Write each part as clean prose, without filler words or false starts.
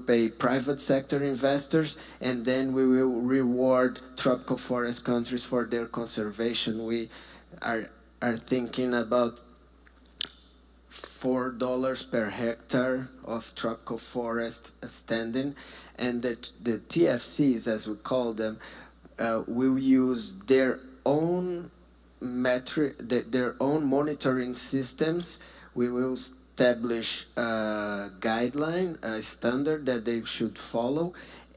pay private sector investors, and then we will reward tropical forest countries for their conservation. We are, are thinking about $4 per hectare of tropical forest standing, and the TFCs, as we call them, will use their own their own monitoring systems. We will establish a guideline, a standard that they should follow,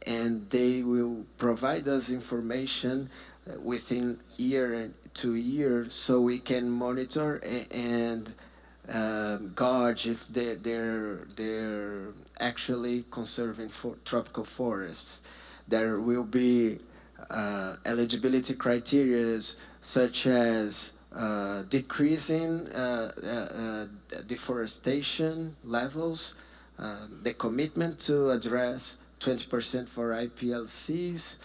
and they will provide us information within year and 2 years, so we can monitor and gauge if they're actually conserving for tropical forests. There will be eligibility criteria such as decreasing deforestation levels, the commitment to address 20% for IPLCs,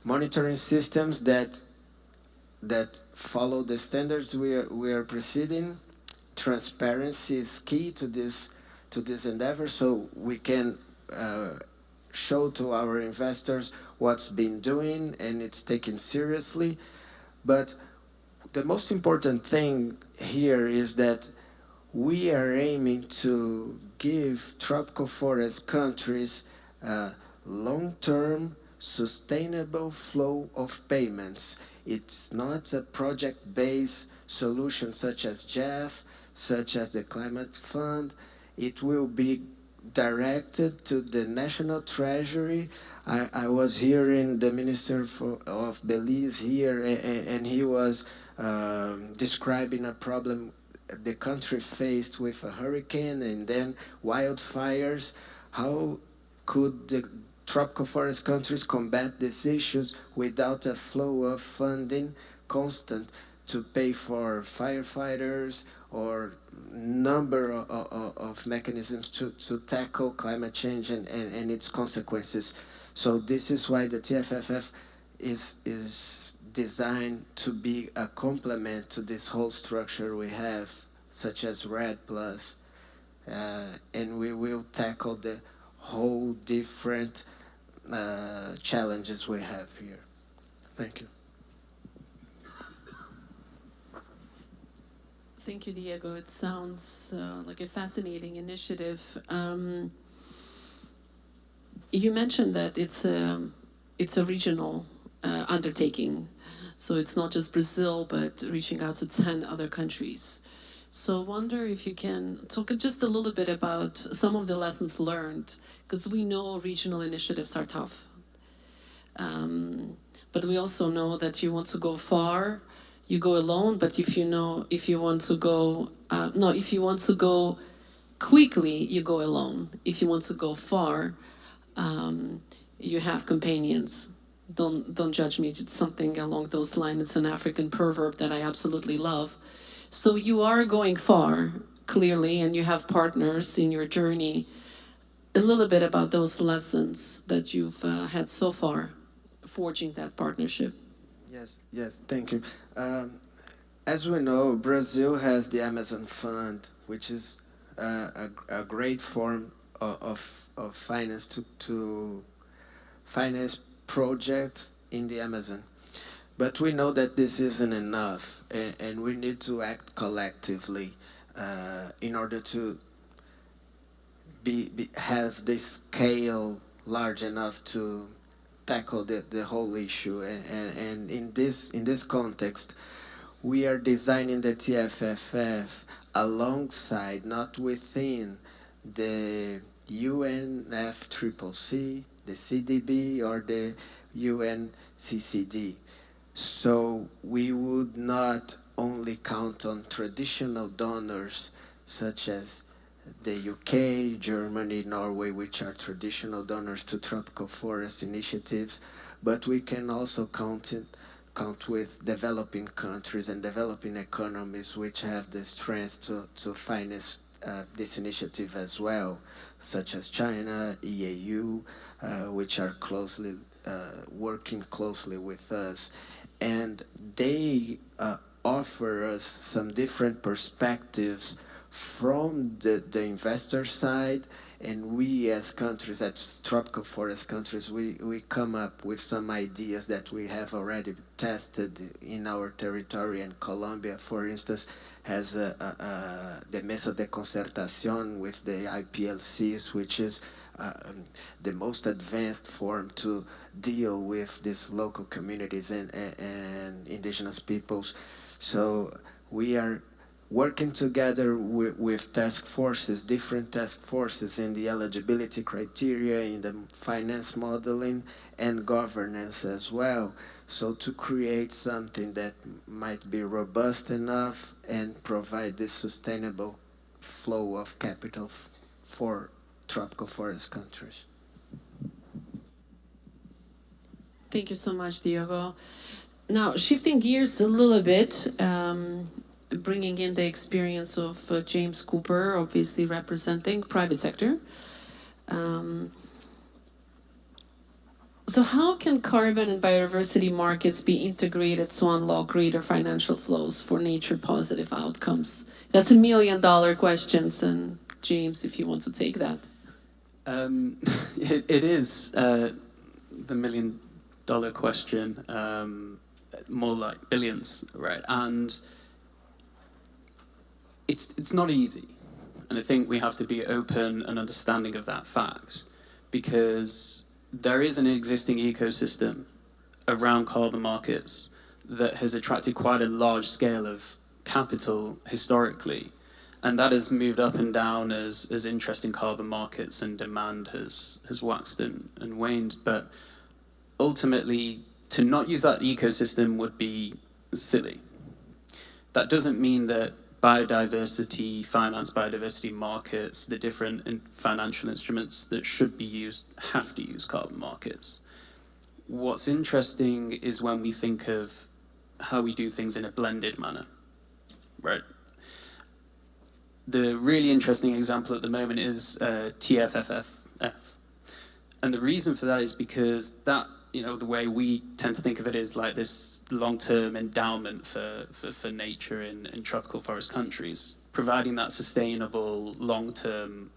monitoring systems that follow the standards we are proceeding. Transparency is key to this endeavor, so we can show to our investors what's been doing and it's taken seriously. But the most important thing here is that we are aiming to give tropical forest countries a long-term sustainable flow of payments. It's not a project-based solution such as JEF, such as the Climate Fund. It will be directed to the National Treasury. I was hearing the Minister of Belize here, and he was describing a problem the country faced with a hurricane and then wildfires. How could the tropical forest countries combat these issues without a flow of funding constant to pay for firefighters or number of mechanisms to tackle climate change and its consequences? So this is why the TFFF is designed to be a complement to this whole structure we have, such as RED+, and we will tackle the whole different challenges we have here. Thank you. Thank you, Diego. It sounds like a fascinating initiative. You mentioned that it's a regional undertaking, so it's not just Brazil, but reaching out to 10 other countries. So I wonder if you can talk just a little bit about some of the lessons learned, because we know regional initiatives are tough. But we also know that you want to go far, you go alone, but if you want to go quickly, you go alone. If you want to go far, you have companions. Don't judge me, it's something along those lines. It's an African proverb that I absolutely love. So you are going far, clearly, and you have partners in your journey. A little bit about those lessons that you've had so far, forging that partnership. Yes, thank you. As we know, Brazil has the Amazon Fund, which is a great form of finance to finance projects in the Amazon. But we know that this isn't enough, and we need to act collectively in order to have the scale large enough to tackle the whole issue. And in this context, we are designing the TFFF alongside, not within, the UNFCCC, the CDB, or the UNCCD. So we would not only count on traditional donors such as the UK, Germany, Norway, which are traditional donors to tropical forest initiatives, but we can also count with developing countries and developing economies which have the strength to finance this initiative as well, such as China, EAU, which are closely working closely with us. And they offer us some different perspectives from the investor side And we as countries, as tropical forest countries, we come up with some ideas that we have already tested in our territory. And Colombia, for instance, has the Mesa de Concertación with the IPLCs, which is the most advanced form to deal with these local communities and indigenous peoples. So we are working together with task forces, different task forces in the eligibility criteria, in the finance modeling, and governance as well. So to create something that might be robust enough and provide this sustainable flow of capital for tropical forest countries. Thank you so much, Diogo. Now, shifting gears a little bit, bringing in the experience of James Cooper, obviously representing private sector. So how can carbon and biodiversity markets be integrated to unlock greater financial flows for nature positive outcomes? That's $1 million questions, and James, if you want to take that. It is the $1 million question, more like billions, right? And it's not easy. And I think we have to be open and understanding of that fact, because there is an existing ecosystem around carbon markets that has attracted quite a large scale of capital historically. And that has moved up and down as interest in carbon markets and demand has waxed and waned. But ultimately, to not use that ecosystem would be silly. That doesn't mean that biodiversity, finance biodiversity markets, the different financial instruments that should be used have to use carbon markets. What's interesting is when we think of how we do things in a blended manner, right? The really interesting example at the moment is TFFF. And the reason for that is because that, the way we tend to think of it is like this long-term endowment for nature in tropical forest countries, providing that sustainable long-term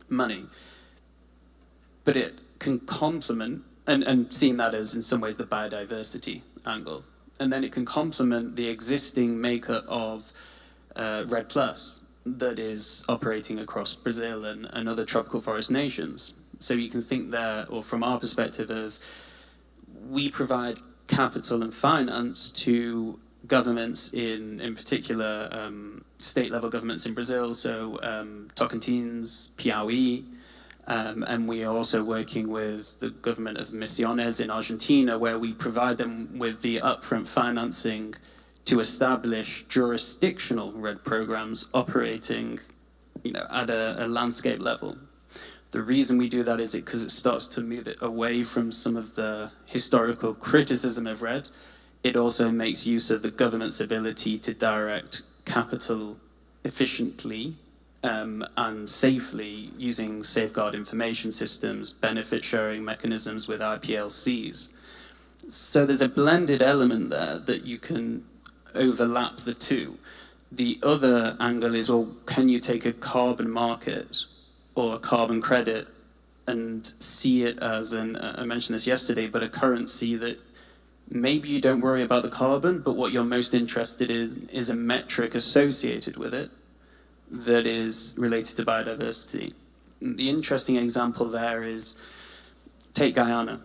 money. But it can complement, and seeing that as in some ways the biodiversity angle, and then it can complement the existing makeup of REDD+ that is operating across Brazil and other tropical forest nations. So you can think there, or from our perspective, of we provide capital and finance to governments in particular state-level governments in Brazil, so Tocantins, Piauí, and we are also working with the government of Misiones in Argentina, where we provide them with the upfront financing to establish jurisdictional REDD programs operating, at a landscape level. The reason we do that is because it starts to move it away from some of the historical criticism of REDD. It also makes use of the government's ability to direct capital efficiently and safely using safeguard information systems, benefit sharing mechanisms with IPLCs. So there's a blended element there that you can overlap the two. The other angle is, well, can you take a carbon market or a carbon credit and see it as I mentioned this yesterday, but a currency that maybe you don't worry about the carbon, but what you're most interested in is a metric associated with it that is related to biodiversity. The interesting example there is, take Guyana.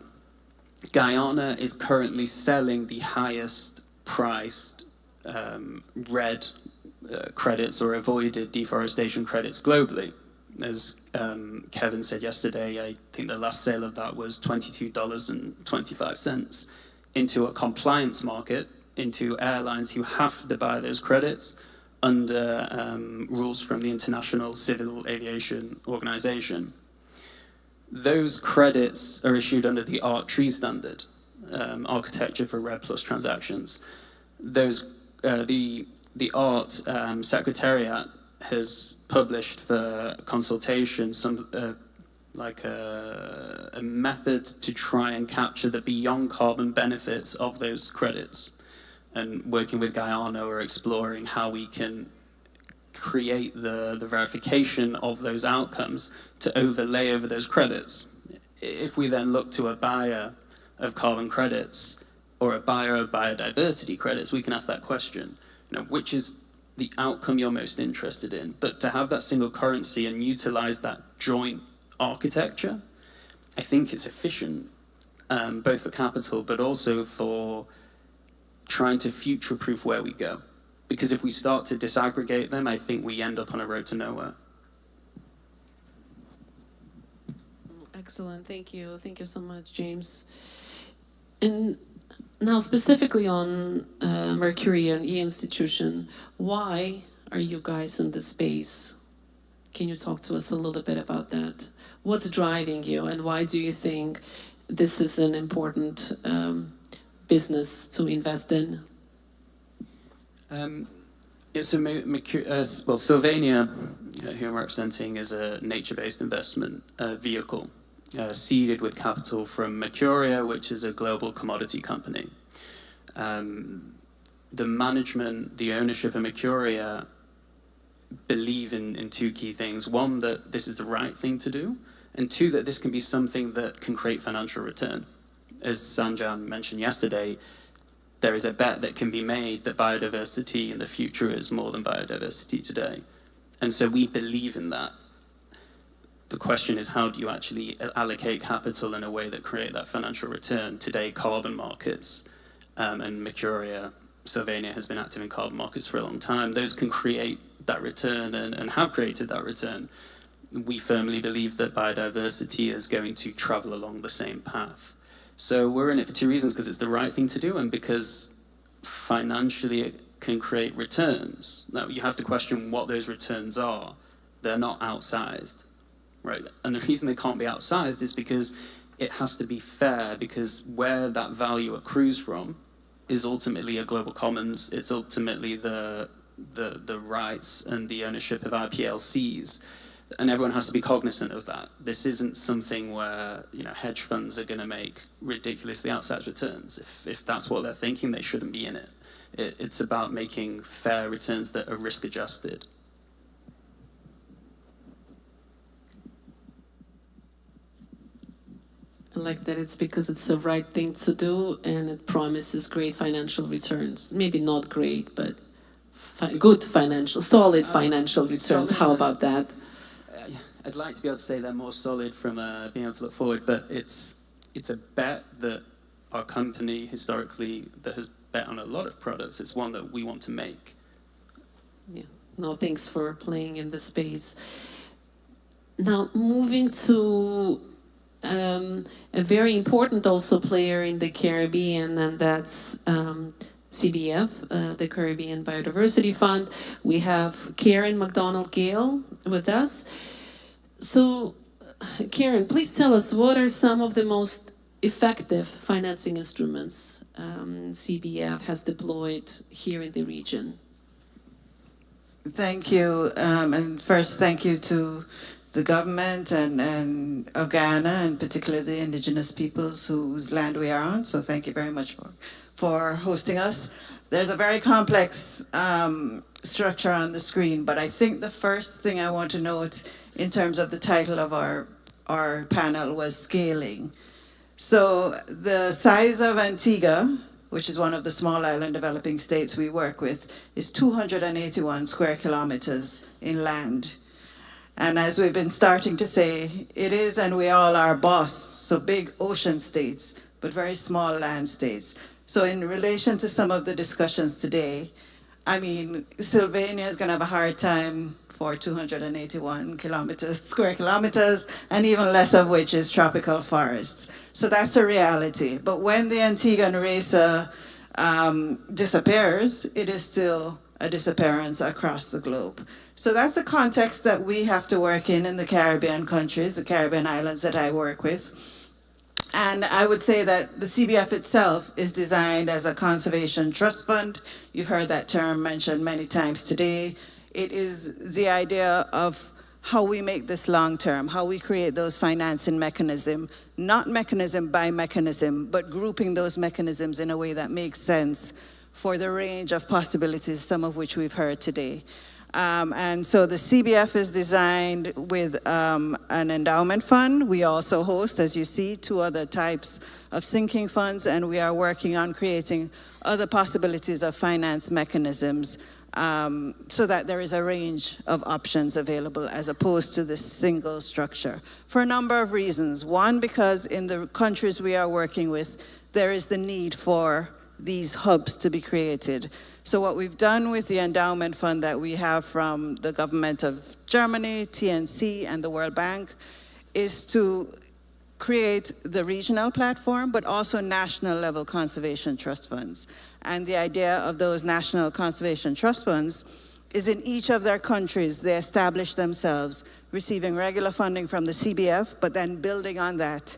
Guyana is currently selling the highest priced REDD credits or avoided deforestation credits globally. As Kevin said yesterday, I think the last sale of that was $22.25 into a compliance market, into airlines who have to buy those credits under rules from the International Civil Aviation Organization. Those credits are issued under the ART-TREE standard, Architecture for REDD+ transactions. The ART Secretariat has published for consultation a method to try and capture the beyond carbon benefits of those credits. And working with Guyana, we're exploring how we can create the verification of those outcomes to overlay over those credits. If we then look to a buyer of carbon credits or a buyer of biodiversity credits, we can ask that question, which is the outcome you're most interested in? But to have that single currency and utilize that joint architecture, I think it's efficient, both for capital, but also for trying to future-proof where we go. Because if we start to disaggregate them, I think we end up on a road to nowhere. Excellent, thank you. Thank you so much, James. And now specifically on Mercury and E-Institution, why are you guys in this space? Can you talk to us a little bit about that? What's driving you, and why do you think this is an important business to invest in? Sylvania, who I'm representing, is a nature-based investment vehicle seeded with capital from Mercuria, which is a global commodity company. The management, the ownership of Mercuria believe in two key things. One, that this is the right thing to do, and two, that this can be something that can create financial return. As Sanjan mentioned yesterday, there is a bet that can be made that biodiversity in the future is more than biodiversity today. And so we believe in that. The question is, how do you actually allocate capital in a way that create that financial return? Today, carbon markets, and Mercuria, Sylvania has been active in carbon markets for a long time. Those can create that return and have created that return. We firmly believe that biodiversity is going to travel along the same path. So we're in it for two reasons: because it's the right thing to do, and because financially it can create returns. Now, you have to question what those returns are. They're not outsized, right? And the reason they can't be outsized is because it has to be fair, because where that value accrues from is ultimately a global commons. It's ultimately the rights and the ownership of IPLCs. And everyone has to be cognizant of that. This isn't something where hedge funds are going to make ridiculously outsized returns. If that's what they're thinking, they shouldn't be in it. It's about making fair returns that are risk adjusted. I like that it's because it's the right thing to do and it promises great financial returns. Maybe not great, but good financial, solid financial returns. How about that? I'd like to be able to say they're more solid from being able to look forward, but it's a bet that our company historically that has bet on a lot of products. It's one that we want to make. Yeah. No, thanks for playing in the space. Now, moving to a very important also player in the Caribbean, and that's CBF, the Caribbean Biodiversity Fund. We have Karen McDonald-Gale with us. So, Karen, please tell us, what are some of the most effective financing instruments CBF has deployed here in the region? Thank you. And first, thank you to the government and of Guyana, and particularly the Indigenous peoples whose land we are on. So thank you very much for hosting us. There's a very complex structure on the screen, but I think the first thing I want to note in terms of the title of our panel was scaling. So the size of Antigua, which is one of the small island developing states we work with, is 281 square kilometers in land. And as we've been starting to say, it is, and we all are boss, so big ocean states, but very small land states. So in relation to some of the discussions today, I mean, Sylvania is going to have a hard time for 281 square kilometers, and even less of which is tropical forests. So that's a reality. But when the Antiguan racer disappears, it is still a disappearance across the globe. So that's the context that we have to work in the Caribbean countries, the Caribbean islands that I work with. And I would say that the CBF itself is designed as a conservation trust fund. You've heard that term mentioned many times today. It is the idea of how we make this long term, how we create those financing mechanisms, not mechanism by mechanism, but grouping those mechanisms in a way that makes sense for the range of possibilities, some of which we've heard today. And so the CBF is designed with an endowment fund. We also host, as you see, 2 other types of sinking funds, and we are working on creating other possibilities of finance mechanisms so that there is a range of options available as opposed to this single structure for a number of reasons. One, because in the countries we are working with, there is the need for these hubs to be created. So what we've done with the endowment fund that we have from the government of Germany, TNC, and the World Bank is to create the regional platform, but also national level conservation trust funds. And the idea of those national conservation trust funds is in each of their countries, they establish themselves, receiving regular funding from the CBF, but then building on that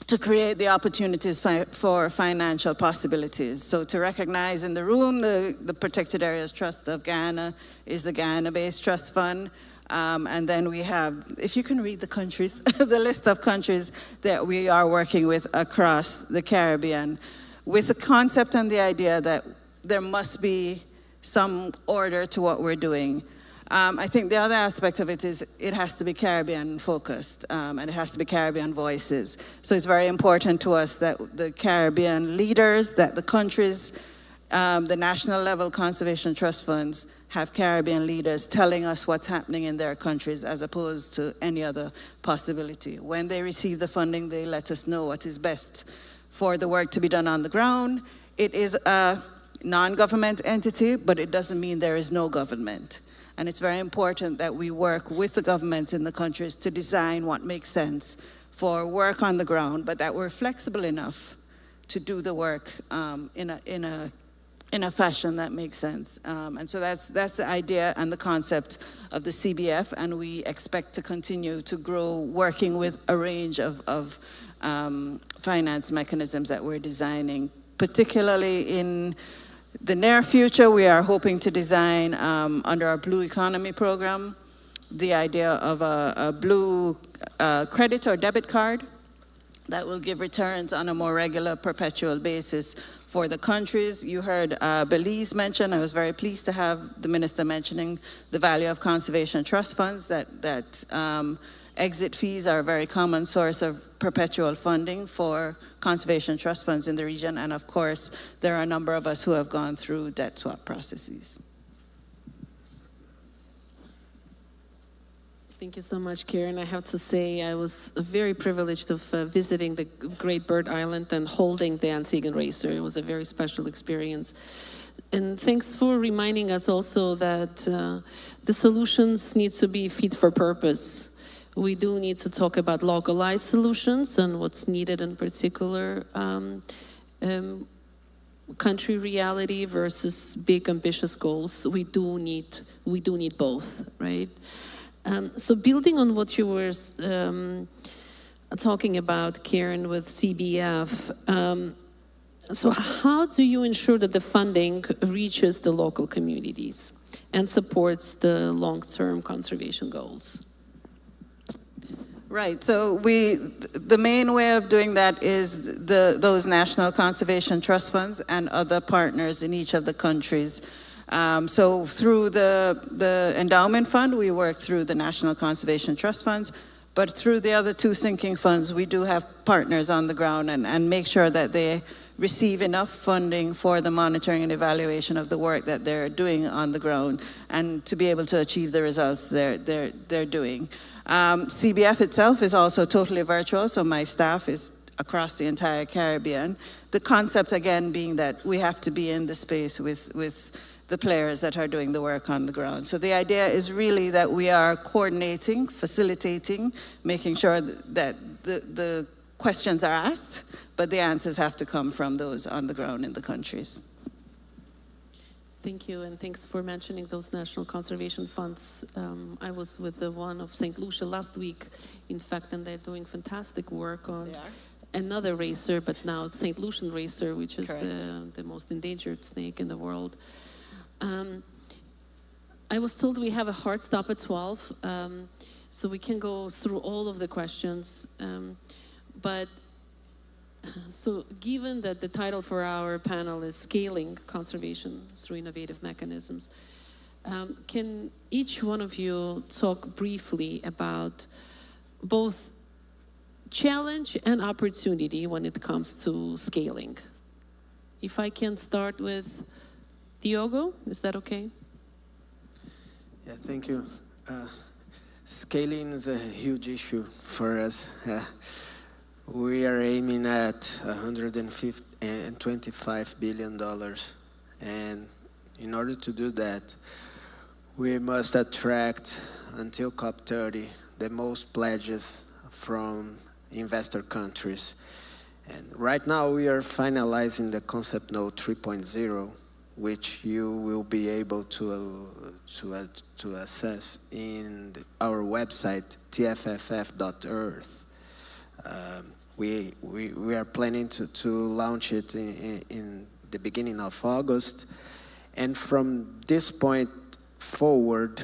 to create the opportunities for financial possibilities. So to recognize in the room, the Protected Areas Trust of Guyana is the Guyana-based trust fund. And then we have, if you can read the countries, the list of countries that we are working with across the Caribbean, with the concept and the idea that there must be some order to what we're doing. I think the other aspect of it is it has to be Caribbean focused, and it has to be Caribbean voices. So it's very important to us that the Caribbean leaders, that the countries, the national level conservation trust funds have Caribbean leaders telling us what's happening in their countries as opposed to any other possibility. When they receive the funding, they let us know what is best for the work to be done on the ground. It is a non-government entity, but it doesn't mean there is no government. And it's very important that we work with the governments in the countries to design what makes sense for work on the ground, but that we're flexible enough to do the work in a fashion that makes sense. And so that's the idea and the concept of the CBF, and we expect to continue to grow working with a range of finance mechanisms that we're designing, particularly in the near future. We are hoping to design, under our Blue Economy program, the idea of a blue credit or debit card that will give returns on a more regular, perpetual basis for the countries. You heard Belize mention. I was very pleased to have the minister mentioning the value of conservation trust funds, that exit fees are a very common source of perpetual funding for conservation trust funds in the region. And of course, there are a number of us who have gone through debt swap processes. Thank you so much, Karen. I have to say I was very privileged of visiting the Great Bird Island and holding the Antiguan racer. It was a very special experience. And thanks for reminding us also that the solutions need to be fit for purpose. We do need to talk about localized solutions and what's needed in particular country reality versus big ambitious goals. We do need both, right? So building on what you were talking about, Karen, with CBF, so how do you ensure that the funding reaches the local communities and supports the long-term conservation goals? Right, so the main way of doing that is those national conservation trust funds and other partners in each of the countries. So through the endowment fund, we work through the national conservation trust funds, but through the other 2 sinking funds, we do have partners on the ground and make sure that they receive enough funding for the monitoring and evaluation of the work that they're doing on the ground and to be able to achieve the results they're doing. CBF itself is also totally virtual, so my staff is across the entire Caribbean. The concept, again, being that we have to be in the space with the players that are doing the work on the ground. So the idea is really that we are coordinating, facilitating, making sure that the questions are asked, but the answers have to come from those on the ground in the countries. Thank you, and thanks for mentioning those national conservation funds. I was with the one of St. Lucia last week, in fact, and they're doing fantastic work on another racer, but now it's St. Lucian racer, which is the most endangered snake in the world. I was told we have a hard stop at 12, so we can go through all of the questions. So given that the title for our panel is Scaling Conservation Through Innovative Mechanisms, Can each one of you talk briefly about both challenge and opportunity when it comes to scaling? If I can start with Diogo, is that okay? Yeah, thank you. Scaling is a huge issue for us. We are aiming at $125 billion. And in order to do that, we must attract, until COP30, the most pledges from investor countries. And right now we are finalizing the concept note 3.0, which you will be able to access in our website, tfff.earth. We are planning to launch it in the beginning of August. And from this point forward,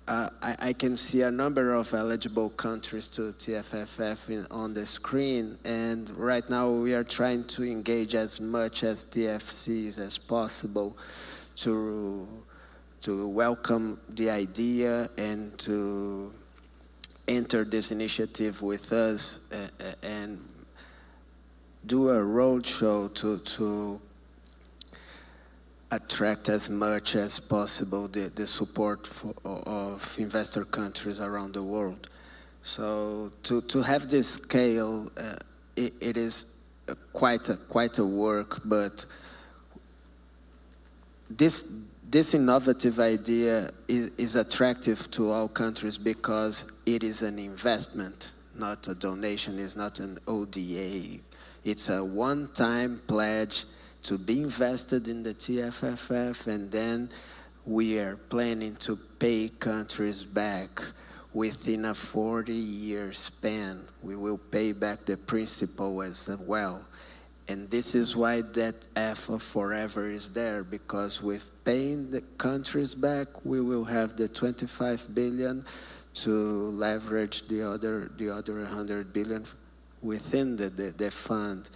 I can see a number of eligible countries to TFFF on the screen, and right now we are trying to engage as much as TFCs as possible to welcome the idea and to enter this initiative with us and do a roadshow to attract as much as possible the support of investor countries around the world. So to have this scale, it is quite a work, but this innovative idea is attractive to all countries because it is an investment, not a donation. It's not an ODA. It's a one-time pledge to be invested in the TFFF, and then we are planning to pay countries back within a 40-year span. We will pay back the principal as well. And this is why that F of forever is there, because with paying the countries back, we will have the 25 billion to leverage the other 100 billion within the fund.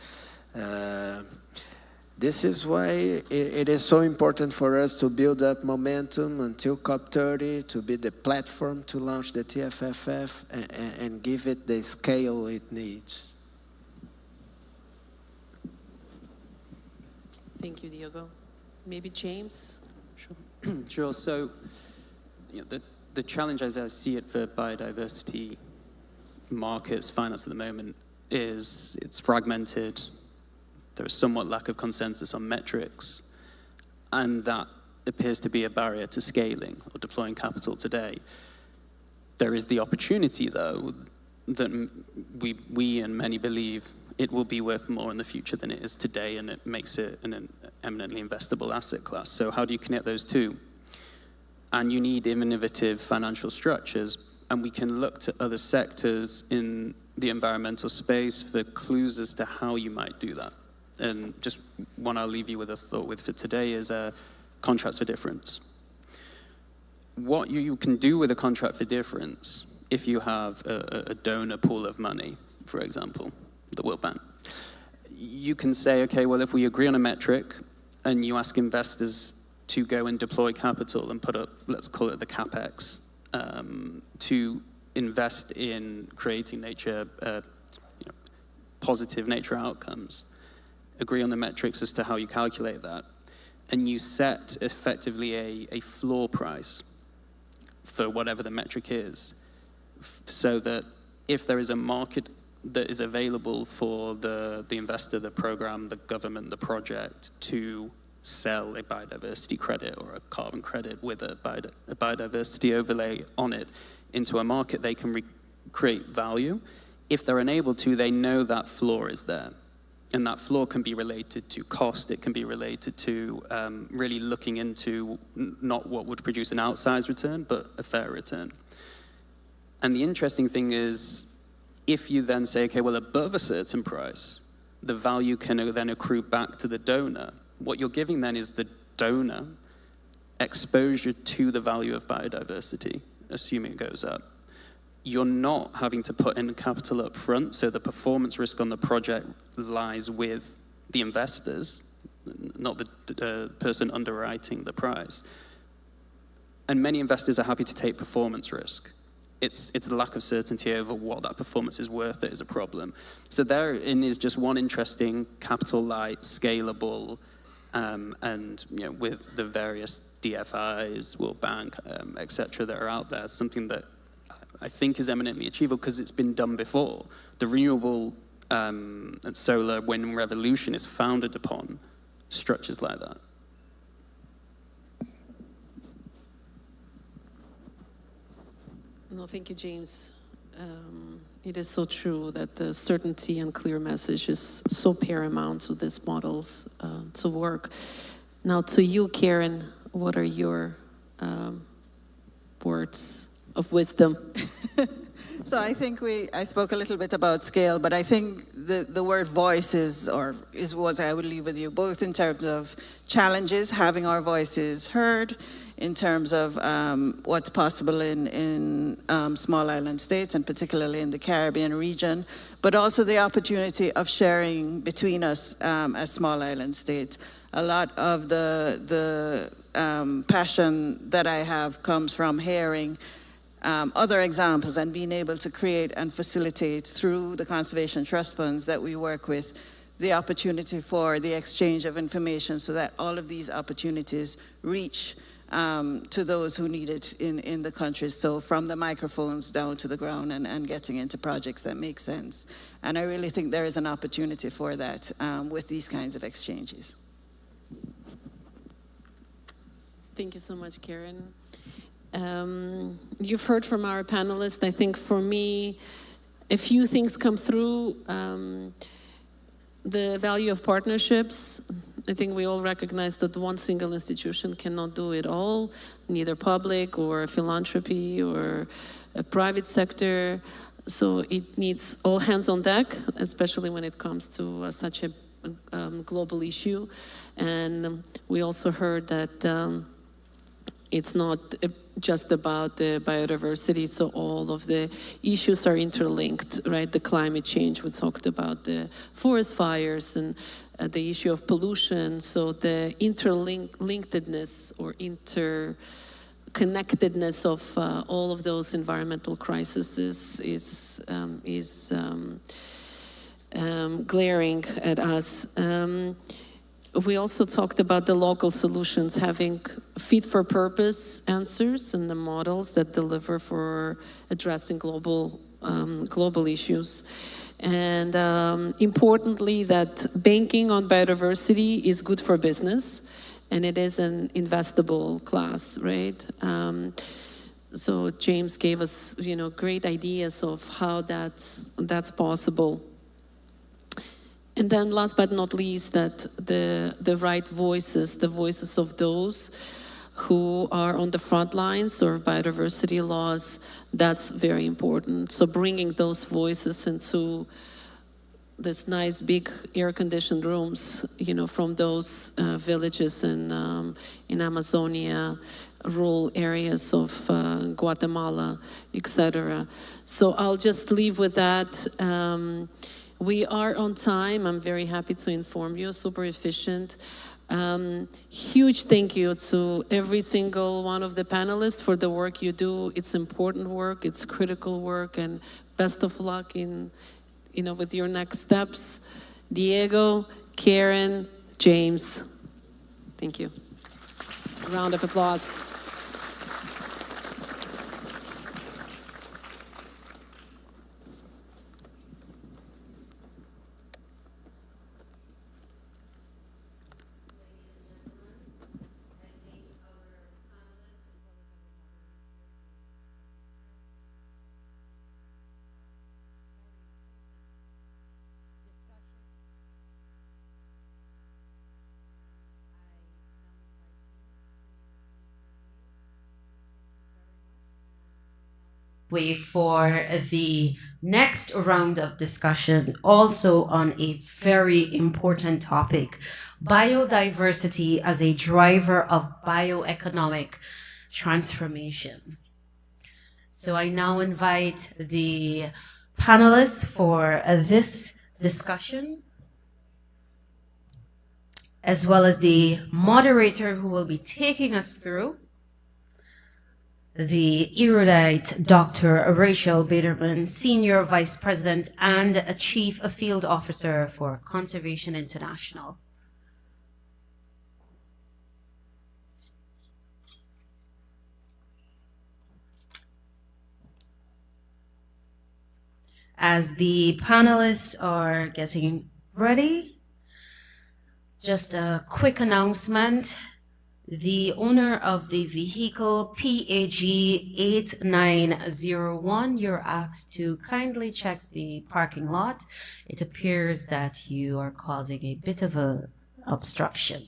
This is why it is so important for us to build up momentum until COP30, to be the platform to launch the TFFF and give it the scale it needs. Thank you, Diogo. Maybe James? Sure. Sure. So, the challenge as I see it for biodiversity markets, finance at the moment, is it's fragmented. There is somewhat lack of consensus on metrics, and that appears to be a barrier to scaling or deploying capital today. There is the opportunity, though, that we and many believe it will be worth more in the future than it is today, and it makes it an eminently investable asset class. So how do you connect those two? And you need innovative financial structures, and we can look to other sectors in the environmental space for clues as to how you might do that. And just one I'll leave you with a thought with for today is contracts for difference. What you can do with a contract for difference, if you have a donor pool of money, for example, the World Bank, you can say, okay, well, if we agree on a metric and you ask investors to go and deploy capital and put up, let's call it the CapEx, to invest in creating nature, positive nature outcomes, agree on the metrics as to how you calculate that, and you set effectively a floor price for whatever the metric is, so that if there is a market that is available for the investor, the program, the government, the project to sell a biodiversity credit or a carbon credit with a biodiversity overlay on it into a market, they can create value. If they're unable to, they know that floor is there. And that floor can be related to cost. It can be related to really looking into not what would produce an outsized return, but a fair return. And the interesting thing is, if you then say, okay, well, above a certain price, the value can then accrue back to the donor. What you're giving then is the donor exposure to the value of biodiversity, assuming it goes up. You're not having to put in capital up front, so the performance risk on the project lies with the investors, not the person underwriting the price. And many investors are happy to take performance risk. It's the lack of certainty over what that performance is worth that is a problem. So therein is just one interesting capital light, scalable, and with the various DFIs, World Bank, et cetera, that are out there, something that I think is eminently achievable because it's been done before. The renewable and solar wind revolution is founded upon structures like that. No, thank you, James. It is so true that the certainty and clear message is so paramount to these models to work. Now, to you, Karen, what are your words of wisdom? So I think I spoke a little bit about scale, but I think the word voice is what I would leave with you, both in terms of challenges, having our voices heard, in terms of what's possible in small island states, and particularly in the Caribbean region, but also the opportunity of sharing between us as small island states. A lot of the passion that I have comes from hearing other examples and being able to create and facilitate through the conservation trust funds that we work with the opportunity for the exchange of information so that all of these opportunities reach to those who need it in the countries. So from the microphones down to the ground and getting into projects that make sense. And I really think there is an opportunity for that with these kinds of exchanges. Thank you so much, Karen. You've heard from our panelists. I think for me, a few things come through. The value of partnerships. I think we all recognize that one single institution cannot do it all, neither public or philanthropy or a private sector. So it needs all hands on deck, especially when it comes to such a global issue. And we also heard that it's not just about the biodiversity, so all of the issues are interlinked, right? The climate change, we talked about the forest fires and the issue of pollution. So the interlinkedness or interconnectedness of all of those environmental crises is glaring at us. We also talked about the local solutions, having fit-for-purpose answers and the models that deliver for addressing global issues. And importantly, that banking on biodiversity is good for business, and it is an investable class, right? So James gave us, great ideas of how that's possible. And then last but not least, that the right voices, the voices of those who are on the front lines of biodiversity laws, that's very important. So bringing those voices into this nice big air-conditioned rooms, from those villages in Amazonia, rural areas of Guatemala, etc. So I'll just leave with that. We are on time. I'm very happy to inform you, super efficient. Huge thank you to every single one of the panelists for the work you do. It's important work, it's critical work, and best of luck with your next steps. Diego, Karen, James, thank you. Round of applause. Way for the next round of discussion, also on a very important topic, biodiversity as a driver of bioeconomic transformation. So I now invite the panelists for this discussion, as well as the moderator who will be taking us through. the erudite Dr. Rachel Biderman, Senior Vice President and Chief Field Officer for Conservation International. As the panelists are getting ready, just a quick announcement. The owner of the vehicle PAG 8901, you're asked to kindly check the parking lot. It appears that you are causing a bit of an obstruction.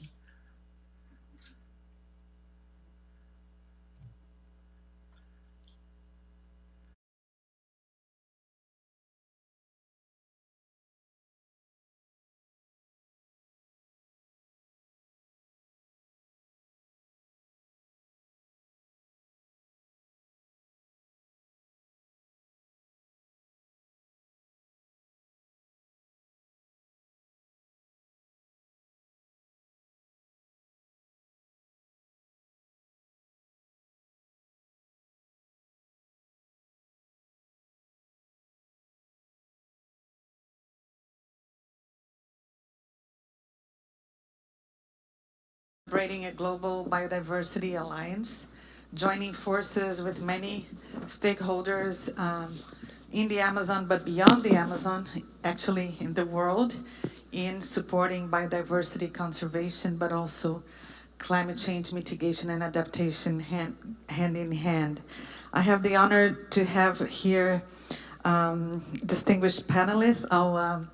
Celebrating a Global Biodiversity Alliance, joining forces with many stakeholders in the Amazon, but beyond the Amazon, actually in the world, in supporting biodiversity conservation, but also climate change mitigation and adaptation hand in hand. I have the honor to have here distinguished panelists. I'll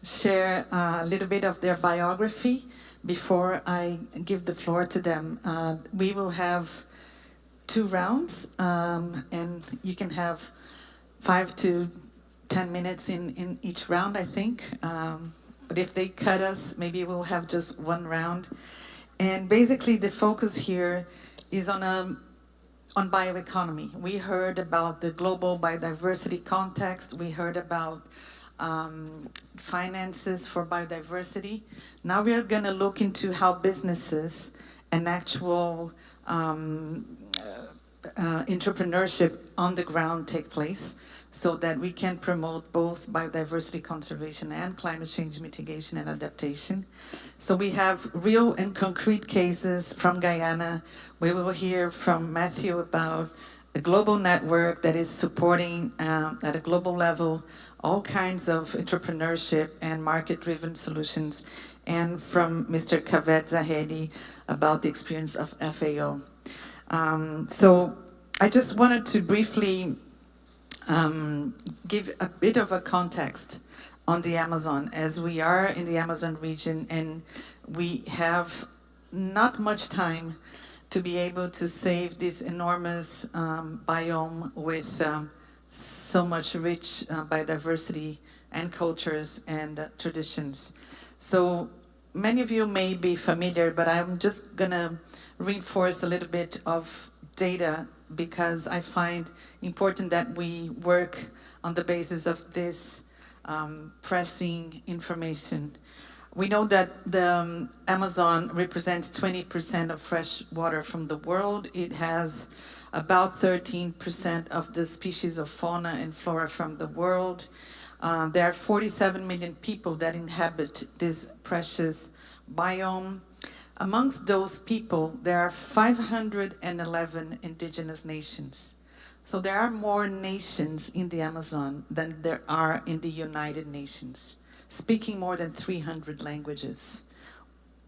share a little bit of their biography before I give the floor to them. We will have 2 rounds, and you can have 5 to 10 minutes in each round, I think. But if they cut us, maybe we'll have just 1 round. And basically the focus here is on bioeconomy. We heard about the global biodiversity context. We heard about finances for biodiversity. Now we are going to look into how businesses and actual entrepreneurship on the ground take place, so that we can promote both biodiversity conservation and climate change mitigation and adaptation. So we have real and concrete cases from Guyana. We will hear from Matthew about a global network that is supporting at a global level all kinds of entrepreneurship and market-driven solutions, and from Mr. Kaved Zahedi about the experience of FAO. So I just wanted to briefly give a bit of a context on the Amazon, as we are in the Amazon region and we have not much time to be able to save this enormous biome with so much rich biodiversity and cultures and traditions. So many of you may be familiar, but I'm just gonna reinforce a little bit of data, because I find important that we work on the basis of this pressing information. We know that the Amazon represents 20% of fresh water from the world. It has about 13% of the species of fauna and flora from the world. There are 47 million people that inhabit this precious biome. Amongst those people, there are 511 indigenous nations. So there are more nations in the Amazon than there are in the United Nations, speaking more than 300 languages.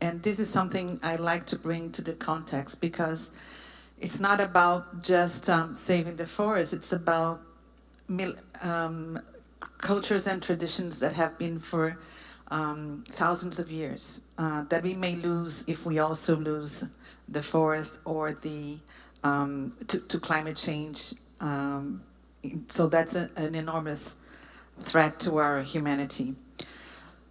And this is something I like to bring to the context, because it's not about just saving the forest, it's about cultures and traditions that have been for thousands of years, that we may lose if we also lose the forest or the to climate change. So that's an enormous threat to our humanity.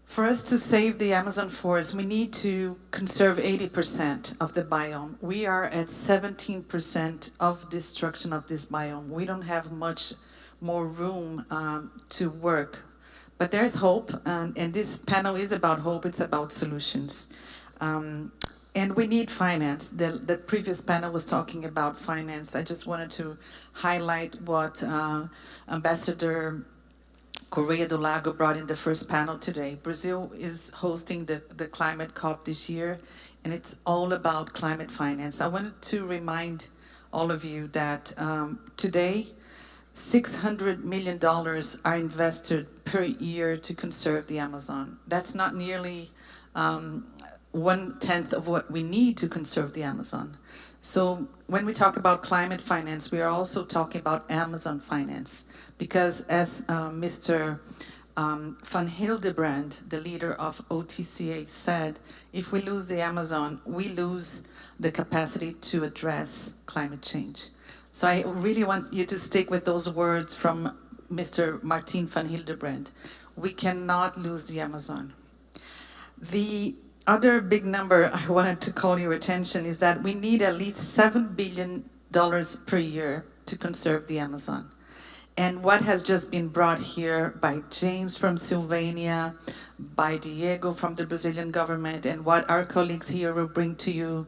For us to save the Amazon forest, we need to conserve 80% of the biome. We are at 17% of destruction of this biome. We don't have much more room to work. But there's hope, and this panel is about hope, it's about solutions. And we need finance. The previous panel was talking about finance. I just wanted to highlight what Ambassador Correa do Lago brought in the first panel today. Brazil is hosting the Climate COP this year, and it's all about climate finance. I wanted to remind all of you that today, $600 million are invested per year to conserve the Amazon. That's not nearly 1/10 of what we need to conserve the Amazon. So when we talk about climate finance, we are also talking about Amazon finance. Because as Mr. Van Hildebrand, the leader of OTCA, said, if we lose the Amazon, we lose the capacity to address climate change. So I really want you to stick with those words from Mr. Martin van Hildebrand. We cannot lose the Amazon. The other big number I wanted to call your attention is that we need at least $7 billion per year to conserve the Amazon. And what has just been brought here by James from Sylvania, by Diego from the Brazilian government, and what our colleagues here will bring to you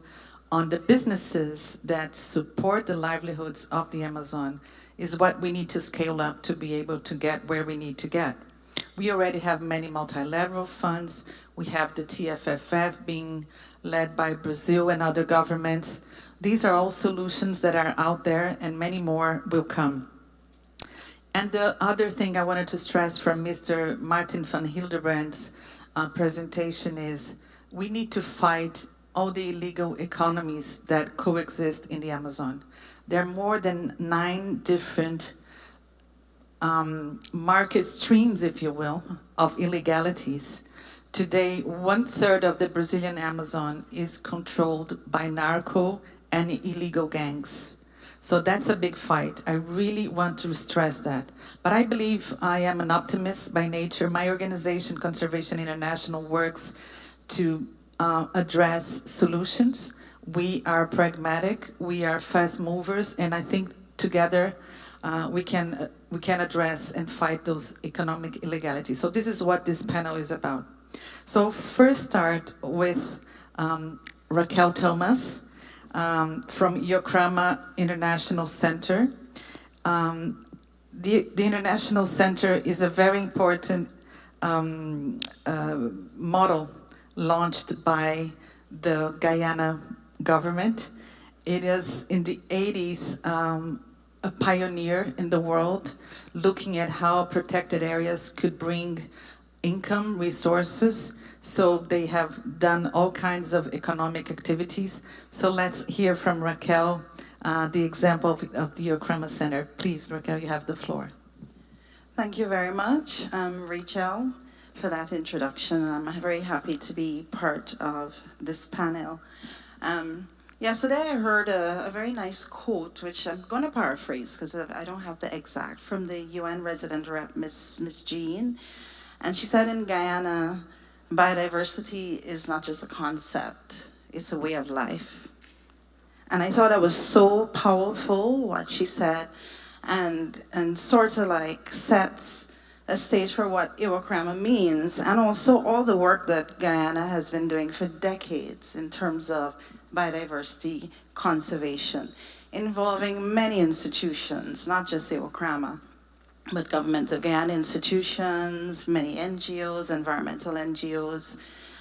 on the businesses that support the livelihoods of the Amazon is what we need to scale up to be able to get where we need to get. We already have many multilateral funds. We have the TFFF being led by Brazil and other governments. These are all solutions that are out there, and many more will come. And the other thing I wanted to stress from Mr. Martin van Hildebrand's presentation is we need to fight all the illegal economies that coexist in the Amazon. There are more than 9 different market streams, if you will, of illegalities. Today, 1/3 of the Brazilian Amazon is controlled by narco and illegal gangs. So that's a big fight. I really want to stress that. But I believe I am an optimist by nature. My organization, Conservation International, works to address solutions. We are pragmatic, we are fast movers, and I think together we can address and fight those economic illegalities. So this is what this panel is about. So first start with Raquel Thomas from Iokrama International Center. The International Center is a very important model launched by the Guyana government. It is in the 80s a pioneer in the world, looking at how protected areas could bring income, resources. So they have done all kinds of economic activities. So let's hear from Raquel, the example of the Iokrama Center. Please, Raquel, you have the floor. Thank you very much, Rachel, for that introduction. I'm very happy to be part of this panel. Yesterday I heard a very nice quote, which I'm going to paraphrase because I don't have the exact, from the UN resident rep, Miss Jean. And she said in Guyana, biodiversity is not just a concept, it's a way of life. And I thought that was so powerful, what she said, and sort of like sets a stage for what Iokrama means, and also all the work that Guyana has been doing for decades in terms of biodiversity conservation, involving many institutions, not just Iokrama, but government of Guyana institutions, many NGOs, environmental NGOs,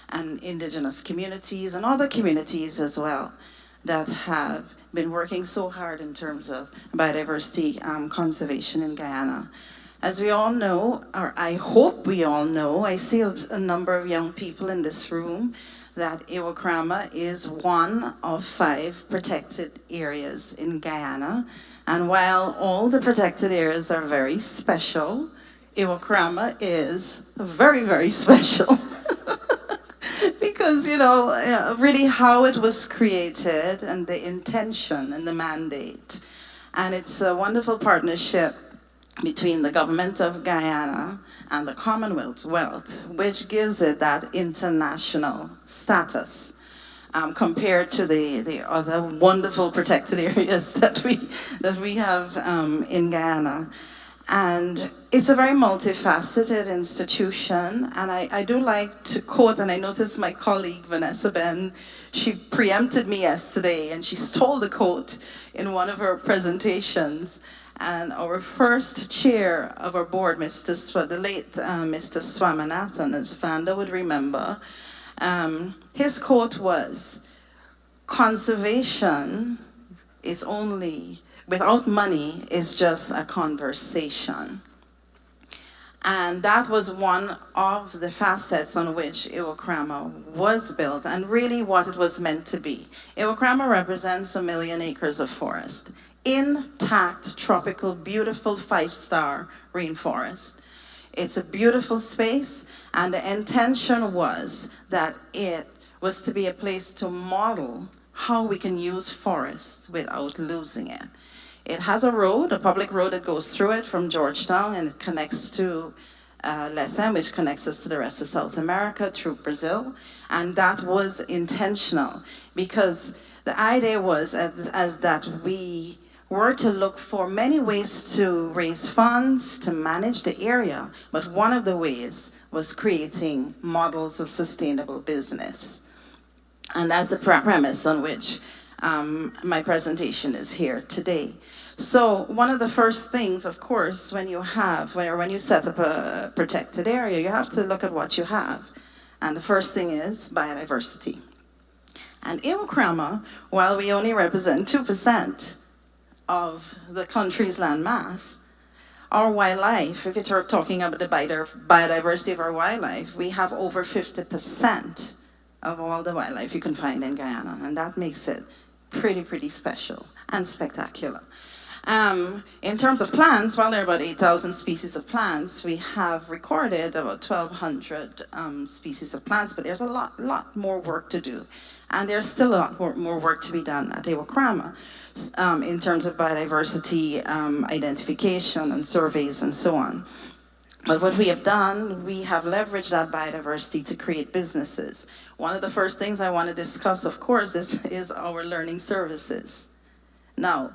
and indigenous communities, and other communities as well, that have been working so hard in terms of biodiversity conservation in Guyana. As we all know, or I hope we all know, I see a number of young people in this room, that Iokrama is one of 5 protected areas in Guyana. And while all the protected areas are very special, Iokrama is very, very special. Because, you know, really how it was created and the intention and the mandate. And it's a wonderful partnership between the government of Guyana and the Commonwealth, which gives it that international status compared to the other wonderful protected areas that we have in Guyana. And it's a very multifaceted institution. And I do like to quote, and I noticed my colleague, Vanessa Ben, she preempted me yesterday, and she stole the quote in one of her presentations. And our first chair of our board, the late Mr. Swaminathan, as Vanda would remember, his quote was, "Conservation is only, without money, is just a conversation." And that was one of the facets on which Iwokrama was built, and really what it was meant to be. Iwokrama represents 1 million acres of forest, intact, tropical, beautiful 5-star rainforest. It's a beautiful space, and the intention was that it was to be a place to model how we can use forests without losing it. It has a road, a public road that goes through it from Georgetown, and it connects to Lethem, which connects us to the rest of South America through Brazil. And that was intentional, because the idea was as that we were to look for many ways to raise funds, to manage the area, but one of the ways was creating models of sustainable business. And that's the premise on which my presentation is here today. So one of the first things, of course, when you set up a protected area, you have to look at what you have. And the first thing is biodiversity. And Iwokrama, while we only represent 2% of the country's land mass, our wildlife, if you're talking about the biodiversity of our wildlife, we have over 50% of all the wildlife you can find in Guyana, and that makes it pretty special and spectacular. In terms of plants, well, there are about 8,000 species of plants. We have recorded about 1,200 species of plants, but there's a lot more work to do. And there's still a lot more work to be done at Iwokrama in terms of biodiversity identification and surveys and so on. But what we have done, we have leveraged that biodiversity to create businesses. One of the first things I want to discuss, of course, is our learning services. Now,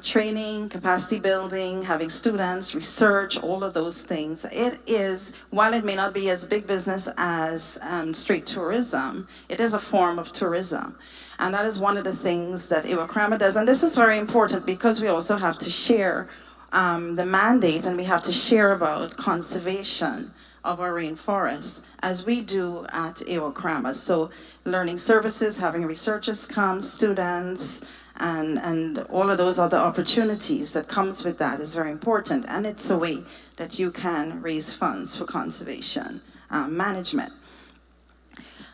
training, capacity building, having students, research, all of those things. It is, while it may not be as big business as straight tourism, it is a form of tourism. And that is one of the things that Iwokrama does. And this is very important because we also have to share the mandate, and we have to share about conservation of our rainforests, as we do at Iwokrama. So learning services, having researchers come, students, and all of those other opportunities that comes with that is very important. And it's a way that you can raise funds for conservation management.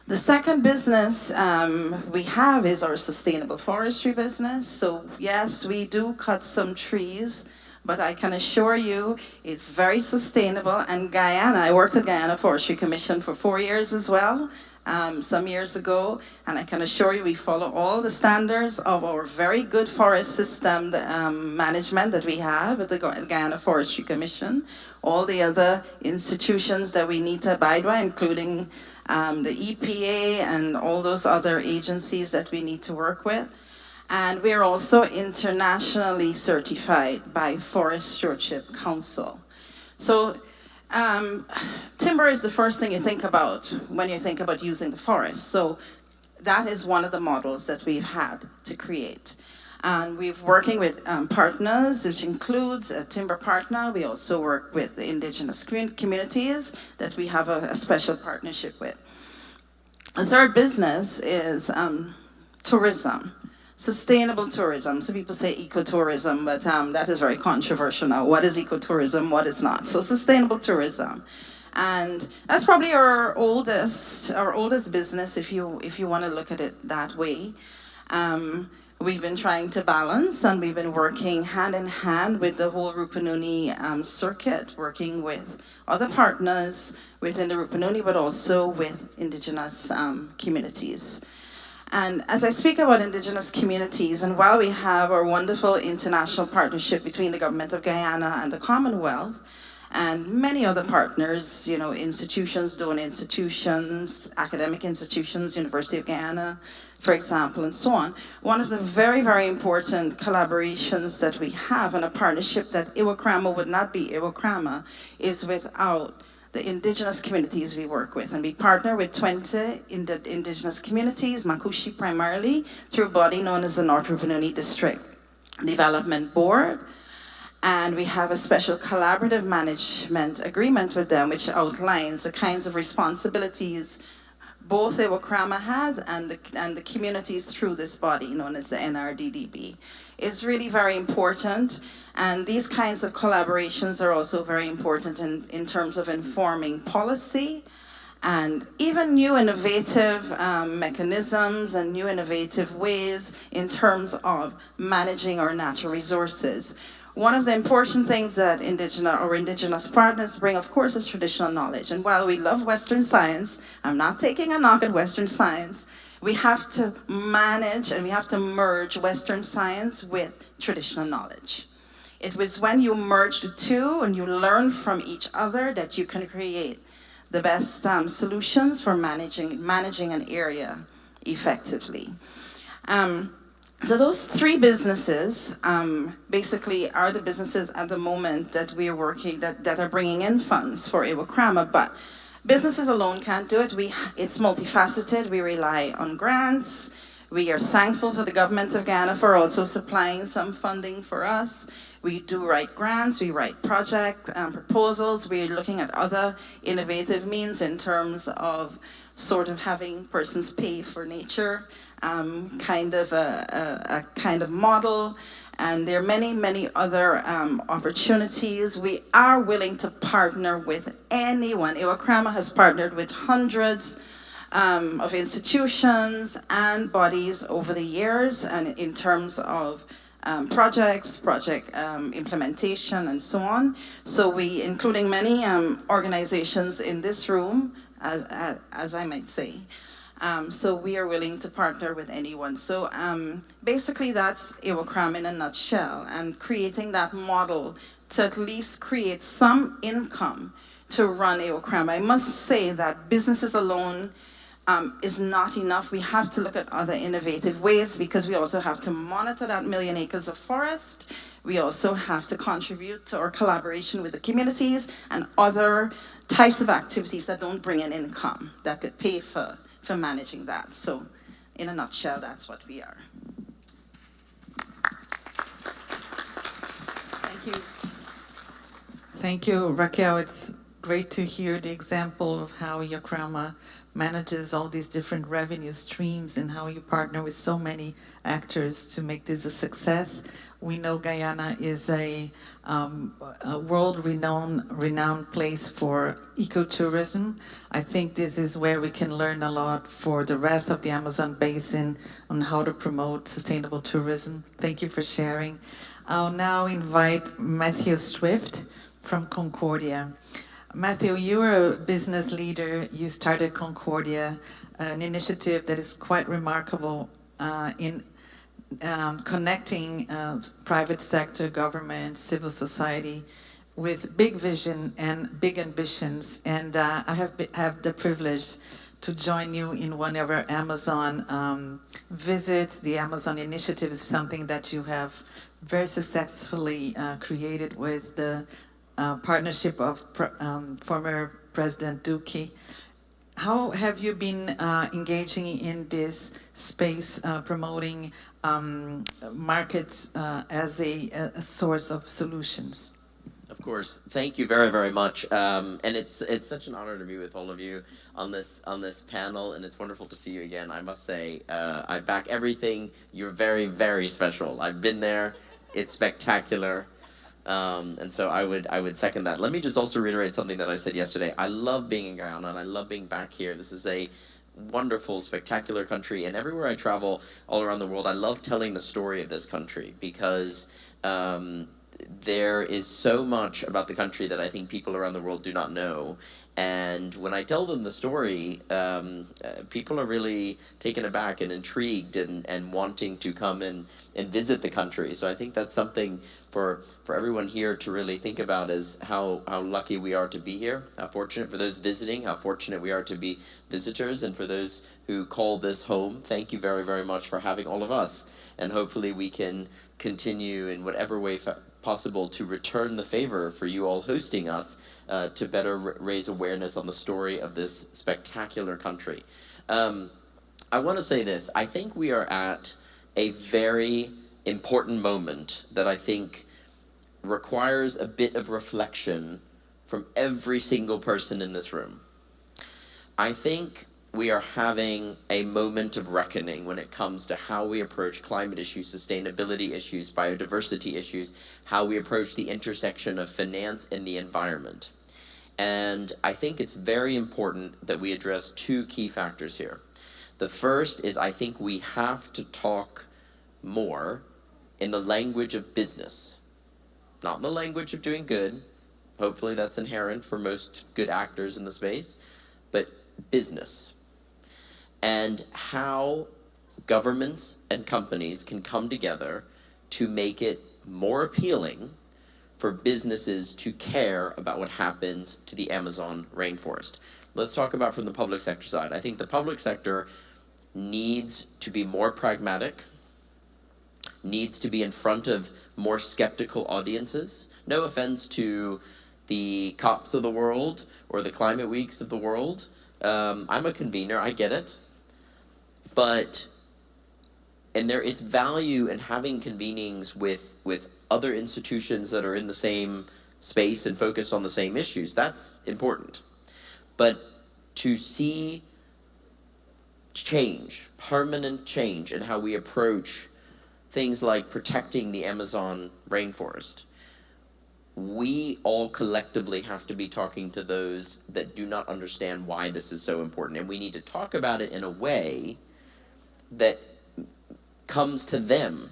The second business we have is our sustainable forestry business. So yes, we do cut some trees, but I can assure you it's very sustainable. And Guyana, I worked at Guyana Forestry Commission for 4 years as well, some years ago, and I can assure you we follow all the standards of our very good forest system management that we have at the Guyana Forestry Commission, all the other institutions that we need to abide by, including the EPA and all those other agencies that we need to work with. And we're also internationally certified by Forest Stewardship Council. So timber is the first thing you think about when you think about using the forest. So that is one of the models that we've had to create. And we're working with partners, which includes a timber partner. We also work with the indigenous communities that we have a special partnership with. The third business is tourism. Sustainable tourism. Some people say ecotourism, but that is very controversial now. What is ecotourism? What is not? So sustainable tourism, and that's probably our oldest business if you want to look at it that way. We've been trying to balance, and we've been working hand in hand with the whole Rupununi circuit, working with other partners within the Rupununi, but also with indigenous communities. And as I speak about indigenous communities, and while we have our wonderful international partnership between the government of Guyana and the Commonwealth, and many other partners, you know, institutions, donor institutions, academic institutions, University of Guyana, for example, and so on. One of the very, very important collaborations that we have, and a partnership that Iwokrama would not be Iwokrama, is without the indigenous communities we work with. And we partner with 20 indigenous communities, Makushi primarily, through a body known as the North Rupununi District Development Board. And we have a special collaborative management agreement with them, which outlines the kinds of responsibilities both Iwokrama has and the communities through this body known as the NRDDB. It's really very important, and these kinds of collaborations are also very important in terms of informing policy and even new innovative mechanisms and new innovative ways in terms of managing our natural resources. One of the important things that indigenous partners bring, of course, is traditional knowledge. And while we love Western science, I'm not taking a knock at Western science, we have to manage and we have to merge Western science with traditional knowledge. It was when you merge the two and you learn from each other that you can create the best solutions for managing an area effectively. So those three businesses basically are the businesses at the moment that we are working, that are bringing in funds for Iwokrama, but businesses alone can't do it. It's multifaceted. We rely on grants. We are thankful for the government of Ghana for also supplying some funding for us. We do write grants, we write project proposals. We're looking at other innovative means in terms of sort of having persons pay for nature, kind of a kind of model. And there are many, many other opportunities. We are willing to partner with anyone. Iwokrama has partnered with hundreds of institutions and bodies over the years, and in terms of project implementation and so on. So we, including many organizations in this room, as I might say. So we are willing to partner with anyone. So basically that's Iwokrama in a nutshell, and creating that model to at least create some income to run Iwokrama. I must say that businesses alone is not enough. We have to look at other innovative ways, because we also have to monitor that 1 million acres of forest. We also have to contribute to our collaboration with the communities and other types of activities that don't bring in income that could pay for managing that. So in a nutshell, that's what we are. Thank you. Thank you, Raquel. It's great to hear the example of how Iwokrama manages all these different revenue streams and how you partner with so many actors to make this a success. We know Guyana is a world-renowned place for ecotourism. I think this is where we can learn a lot for the rest of the Amazon basin on how to promote sustainable tourism. Thank you for sharing. I'll now invite Matthew Swift from Concordia. Matthew, you're a business leader. You started Concordia, an initiative that is quite remarkable in connecting private sector, government, civil society with big vision and big ambitions. And I have the privilege to join you in one of our Amazon visits. The Amazon Initiative is something that you have very successfully created with the partnership of former President Duque. How have you been engaging in this space, promoting markets as a source of solutions? Of course, thank you very, very much, and it's such an honor to be with all of you on this panel, and it's wonderful to see you again. I must say, I back everything. You're very, very special. I've been there. It's spectacular. And so I would second that. Let me just also reiterate something that I said yesterday. I love being in Guyana, and I love being back here. This is a wonderful, spectacular country, and everywhere I travel all around the world, I love telling the story of this country, because there is so much about the country that I think people around the world do not know. And when I tell them the story, people are really taken aback and intrigued and wanting to come and visit the country. So I think that's something for everyone here to really think about, is how lucky we are to be here, how fortunate for those visiting, how fortunate we are to be visitors, and for those who call this home, thank you very, very much for having all of us. And hopefully we can continue in whatever way possible to return the favor for you all hosting us, to better raise awareness on the story of this spectacular country. I want to say this. I think we are at a very important moment that I think requires a bit of reflection from every single person in this room. I think we are having a moment of reckoning when it comes to how we approach climate issues, sustainability issues, biodiversity issues, how we approach the intersection of finance and the environment. And I think it's very important that we address two key factors here. The first is, I think we have to talk more in the language of business, not in the language of doing good. Hopefully that's inherent for most good actors in the space, but business. And how governments and companies can come together to make it more appealing for businesses to care about what happens to the Amazon rainforest. Let's talk about from the public sector side. I think the public sector needs to be more pragmatic, needs to be in front of more skeptical audiences. No offense to the COPs of the world or the climate weeks of the world. I'm a convener, I get it. And there is value in having convenings with other institutions that are in the same space and focused on the same issues. That's important. But to see change, permanent change in how we approach things like protecting the Amazon rainforest, we all collectively have to be talking to those that do not understand why this is so important. And we need to talk about it in a way that comes to them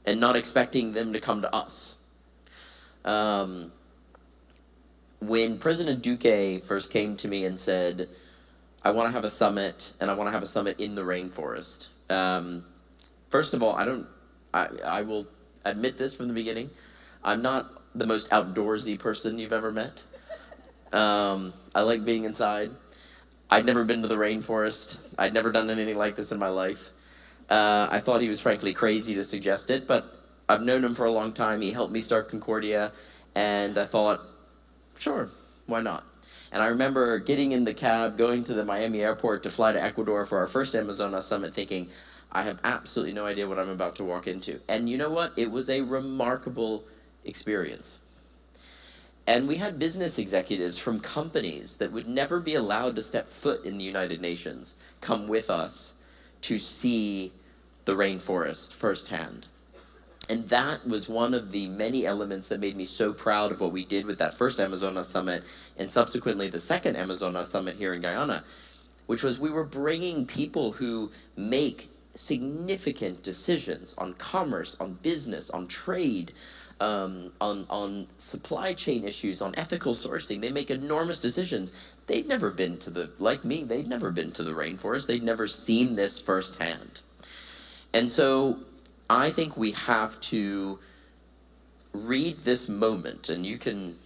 and not expecting them to come to us. When President Duque first came to me and said, I want to have a summit, and I want to have a summit in the rainforest. First of all, I will admit this from the beginning, I'm not the most outdoorsy person you've ever met. I like being inside. I'd never been to the rainforest. I'd never done anything like this in my life. I thought he was frankly crazy to suggest it, but I've known him for a long time. He helped me start Concordia, and I thought, sure, why not? And I remember getting in the cab, going to the Miami airport to fly to Ecuador for our first Amazonas Summit, thinking, I have absolutely no idea what I'm about to walk into. And you know what? It was a remarkable experience. And we had business executives from companies that would never be allowed to step foot in the United Nations come with us to see the rainforest firsthand. And that was one of the many elements that made me so proud of what we did with that first Amazonas Summit and subsequently the second Amazonas Summit here in Guyana, which was we were bringing people who make significant decisions on commerce, on business, on trade, on supply chain issues, on ethical sourcing. They make enormous decisions. They'd never been to like me, they'd never been to the rainforest. They'd never seen this firsthand. And so I think we have to read this moment, and you can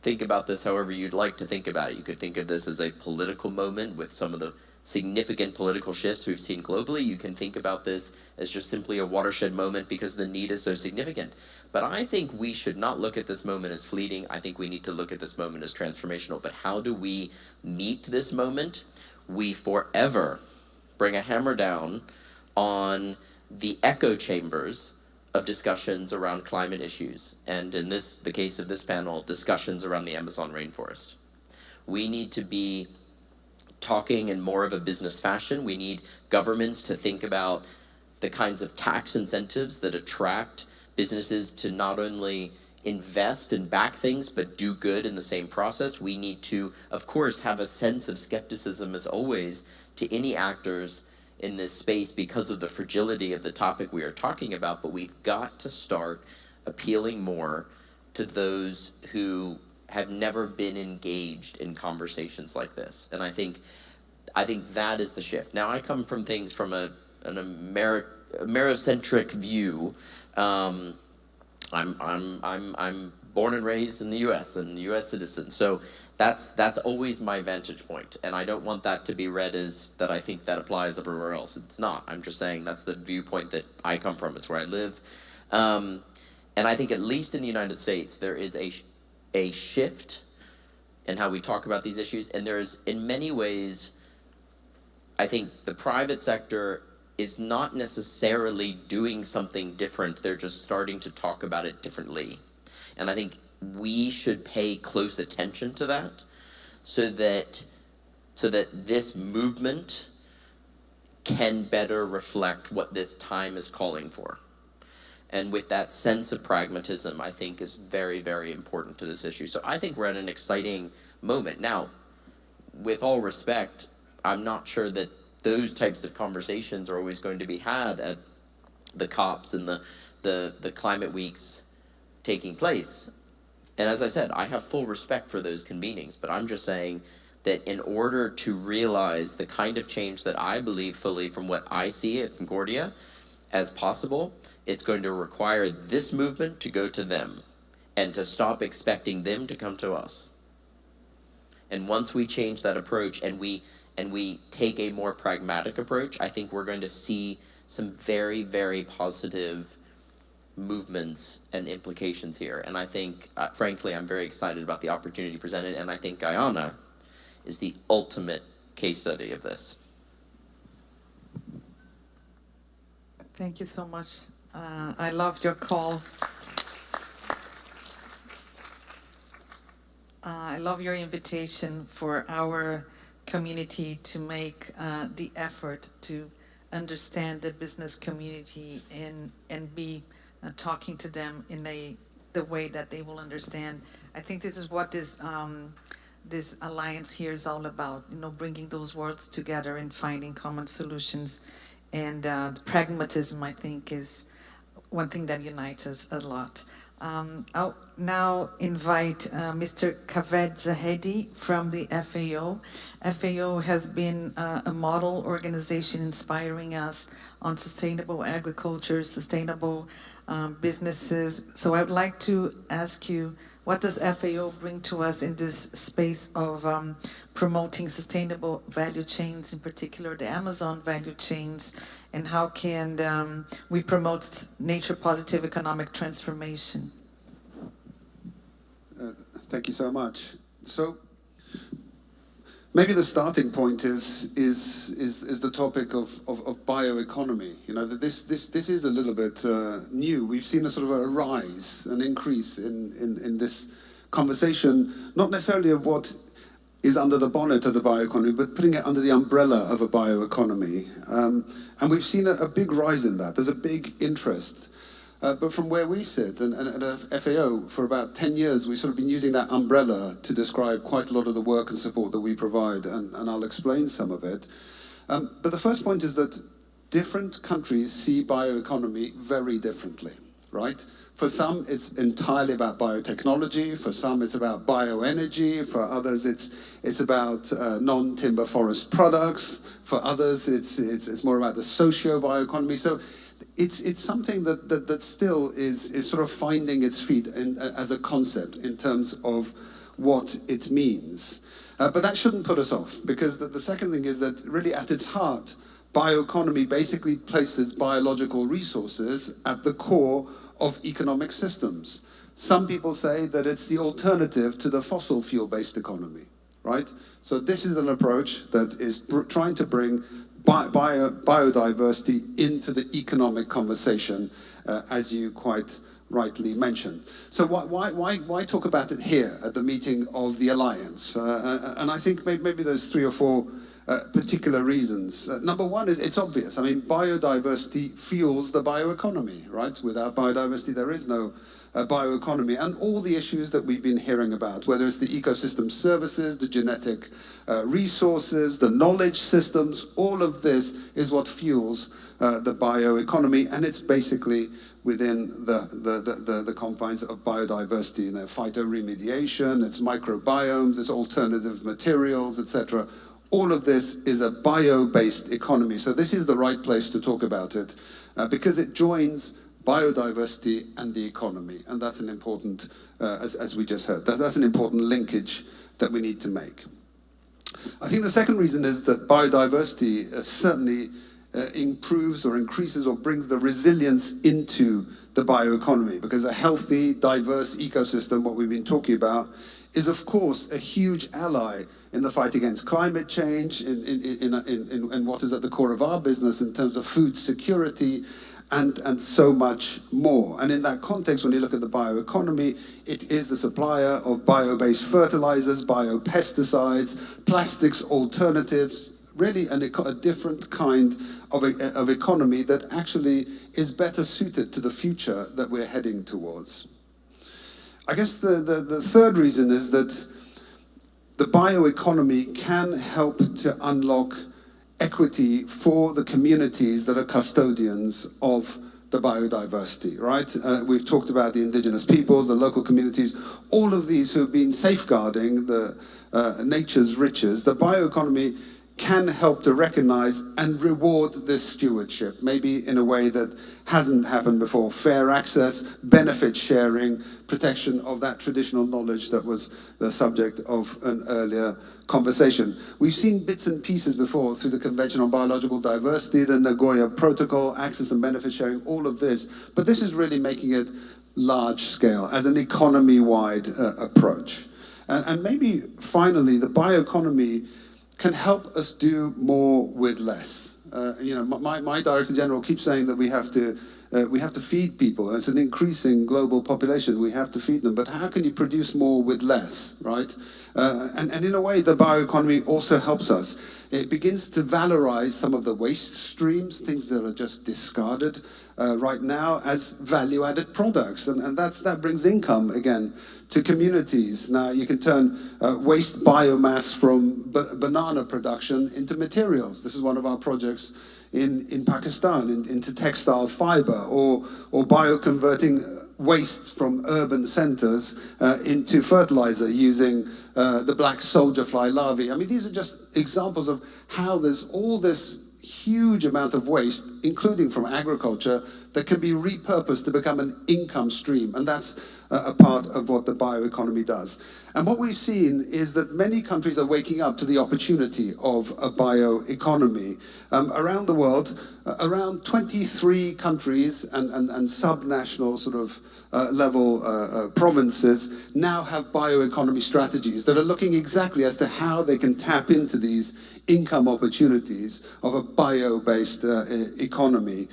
think about this however you'd like to think about it. You could think of this as a political moment with some of the significant political shifts we've seen globally. You can think about this as just simply a watershed moment because the need is so significant. But I think we should not look at this moment as fleeting. I think we need to look at this moment as transformational. But how do we meet this moment? We forever bring a hammer down on the echo chambers of discussions around climate issues. And in the case of this panel, discussions around the Amazon rainforest. We need to be talking in more of a business fashion. We need governments to think about the kinds of tax incentives that attract businesses to not only invest and back things, but do good in the same process. We need to, of course, have a sense of skepticism as always to any actors in this space because of the fragility of the topic we are talking about, but we've got to start appealing more to those who have never been engaged in conversations like this. And I think that is the shift. Now, I come from things from an Americentric view. I'm born and raised in the U.S. and a U.S. citizen, so that's always my vantage point, and I don't want that to be read as that I think that applies everywhere else. It's not. I'm just saying that's the viewpoint that I come from. It's where I live, and I think at least in the United States there is a shift in how we talk about these issues, and there's in many ways, I think the private sector is not necessarily doing something different. They're just starting to talk about it differently. And I think we should pay close attention to that so that this movement can better reflect what this time is calling for. And with that sense of pragmatism, I think is very, very important to this issue. So I think we're at an exciting moment. Now, with all respect, I'm not sure that those types of conversations are always going to be had at the COPs and the climate weeks taking place. And as I said, I have full respect for those convenings, but I'm just saying that in order to realize the kind of change that I believe fully from what I see at Concordia as possible, it's going to require this movement to go to them and to stop expecting them to come to us. And once we change that approach and we take a more pragmatic approach, I think we're going to see some very, very positive movements and implications here. And I think, frankly, I'm very excited about the opportunity presented, and I think Guyana is the ultimate case study of this. Thank you so much. I loved your call. I love your invitation for our community to make the effort to understand the business community and be talking to them in the way that they will understand. I think this is what this alliance here is all about, bringing those worlds together and finding common solutions. And pragmatism, I think, is one thing that unites us a lot. I'll now invite Mr. Kaved Zahedi from the FAO. FAO has been a model organization inspiring us on sustainable agriculture, sustainable businesses. So I would like to ask you, what does FAO bring to us in this space of promoting sustainable value chains, in particular the Amazon value chains, and how can we promote nature-positive economic transformation? Thank you so much. So maybe the starting point is the topic of bioeconomy. That this is a little bit new. We've seen a sort of a rise, an increase in this conversation, not necessarily of what is under the bonnet of the bioeconomy, but putting it under the umbrella of a bioeconomy. And we've seen a big rise in that. There's a big interest. But from where we sit, and at FAO, for about 10 years, we've sort of been using that umbrella to describe quite a lot of the work and support that we provide, and I'll explain some of it. But the first point is that different countries see bioeconomy very differently, right? For some, it's entirely about biotechnology. For some, it's about bioenergy. For others, it's about non-timber forest products. For others, it's more about the socio-bioeconomy. So it's something that still is sort of finding its feet as a concept in terms of what it means. But that shouldn't put us off, because the second thing is that really at its heart, bioeconomy basically places biological resources at the core of economic systems. Some people say that it's the alternative to the fossil fuel-based economy, right? So this is an approach that is trying to bring biodiversity into the economic conversation, as you quite rightly mentioned. So why talk about it here at the meeting of the Alliance? And I think maybe there's 3 or 4 particular reasons. Number one is it's obvious. I mean, biodiversity fuels the bioeconomy, right? Without biodiversity, there is no bioeconomy, and all the issues that we've been hearing about, whether it's the ecosystem services, the genetic resources, the knowledge systems, all of this is what fuels the bioeconomy, and it's basically within the confines of biodiversity, phytoremediation, it's microbiomes, it's alternative materials, etc. All of this is a bio-based economy. So this is the right place to talk about it because it joins biodiversity and the economy. And that's an important, as we just heard, that's an important linkage that we need to make. I think the second reason is that biodiversity certainly improves or increases or brings the resilience into the bioeconomy, because a healthy, diverse ecosystem, what we've been talking about, is of course a huge ally in the fight against climate change, in what is at the core of our business in terms of food security, and so much more. And in that context, when you look at the bioeconomy, it is the supplier of bio-based fertilizers, biopesticides, plastics alternatives, really a different kind of economy that actually is better suited to the future that we're heading towards. I guess the third reason is that the bioeconomy can help to unlock equity for the communities that are custodians of the biodiversity, right? We've talked about the indigenous peoples, the local communities, all of these who have been safeguarding the nature's riches. The bioeconomy can help to recognize and reward this stewardship, maybe in a way that hasn't happened before. Fair access, benefit sharing, protection of that traditional knowledge that was the subject of an earlier conversation. We've seen bits and pieces before through the Convention on Biological Diversity, the Nagoya Protocol, access and benefit sharing, all of this. But this is really making it large scale as an economy-wide approach. And maybe finally, the bioeconomy can help us do more with less. My Director General keeps saying that we have to feed people. It's an increasing global population. We have to feed them. But how can you produce more with less, right? And in a way, the bioeconomy also helps us. It begins to valorize some of the waste streams, things that are just discarded right now, as value-added products. And that brings income, again, to communities. Now, you can turn waste biomass from banana production into materials. This is one of our projects in Pakistan, into textile fiber, or bioconverting waste from urban centers into fertilizer using the black soldier fly larvae. I mean, these are just examples of how there's all this huge amount of waste, including from agriculture, that can be repurposed to become an income stream. And that's a part of what the bioeconomy does. And what we've seen is that many countries are waking up to the opportunity of a bioeconomy. Around the world, around 23 countries and subnational sort of level provinces now have bioeconomy strategies that are looking exactly as to how they can tap into these income opportunities of a bio-based economy.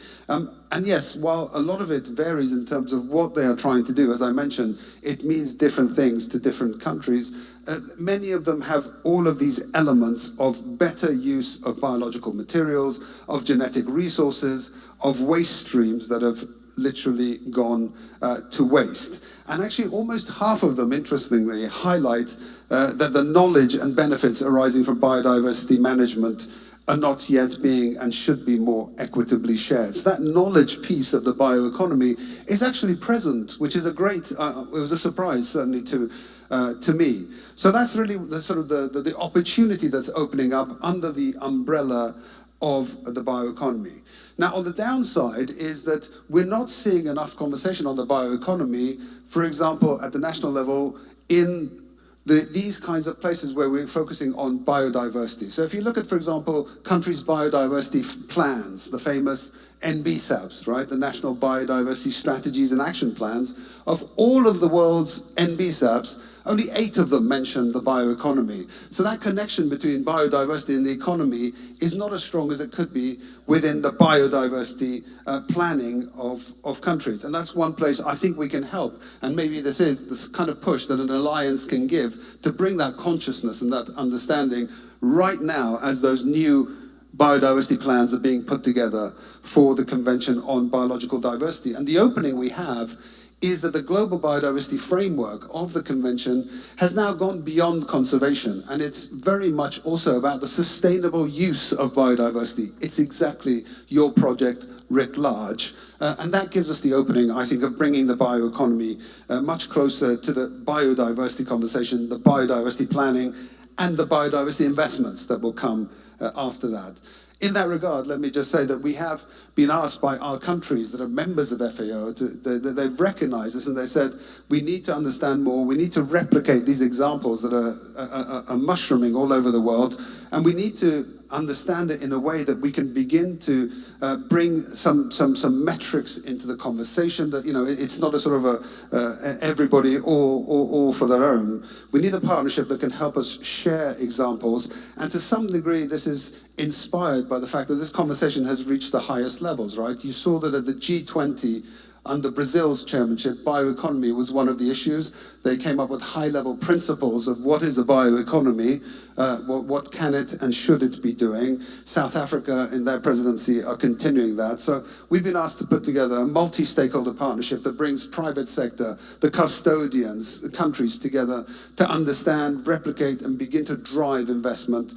And yes, while a lot of it varies in terms of what they are trying to do, as I mentioned, it means different things to different countries. Many of them have all of these elements of better use of biological materials, of genetic resources, of waste streams that have literally gone to waste. And actually almost half of them, interestingly, highlight that the knowledge and benefits arising from biodiversity management are not yet being and should be more equitably shared. So that knowledge piece of the bioeconomy is actually present, which is a great, it was a surprise certainly to me. So that's really the sort of the opportunity that's opening up under the umbrella of the bioeconomy. Now, on the downside is that we're not seeing enough conversation on the bioeconomy, for example, at the national level, in these kinds of places where we're focusing on biodiversity. So if you look at, for example, countries' biodiversity plans, the famous NBSAPs, right, the National Biodiversity Strategies and Action Plans, of all of the world's NBSAPs, only 8 of them mentioned the bioeconomy. So that connection between biodiversity and the economy is not as strong as it could be within the biodiversity planning of countries. And that's one place I think we can help. And maybe this is the kind of push that an alliance can give to bring that consciousness and that understanding right now as those new biodiversity plans are being put together for the Convention on Biological Diversity. And the opening we have is that the global biodiversity framework of the convention has now gone beyond conservation, and it's very much also about the sustainable use of biodiversity. It's exactly your project writ large, and that gives us the opening, I think, of bringing the bioeconomy much closer to the biodiversity conversation, the biodiversity planning, and the biodiversity investments that will come after that. In that regard, let me just say that we have been asked by our countries that are members of FAO, they've recognized this and they said, we need to understand more, we need to replicate these examples that are mushrooming all over the world, and we need to understand it in a way that we can begin to bring some metrics into the conversation, that, you know, it's not a sort of a everybody all for their own. We need a partnership that can help us share examples, and to some degree this is inspired by the fact that this conversation has reached the highest levels, right? You saw that at the G20 under Brazil's chairmanship, bioeconomy was one of the issues. They came up with high-level principles of what is a bioeconomy, what can it and should it be doing. South Africa, in their presidency, are continuing that. So we've been asked to put together a multi-stakeholder partnership that brings private sector, the custodians, the countries together to understand, replicate, and begin to drive investment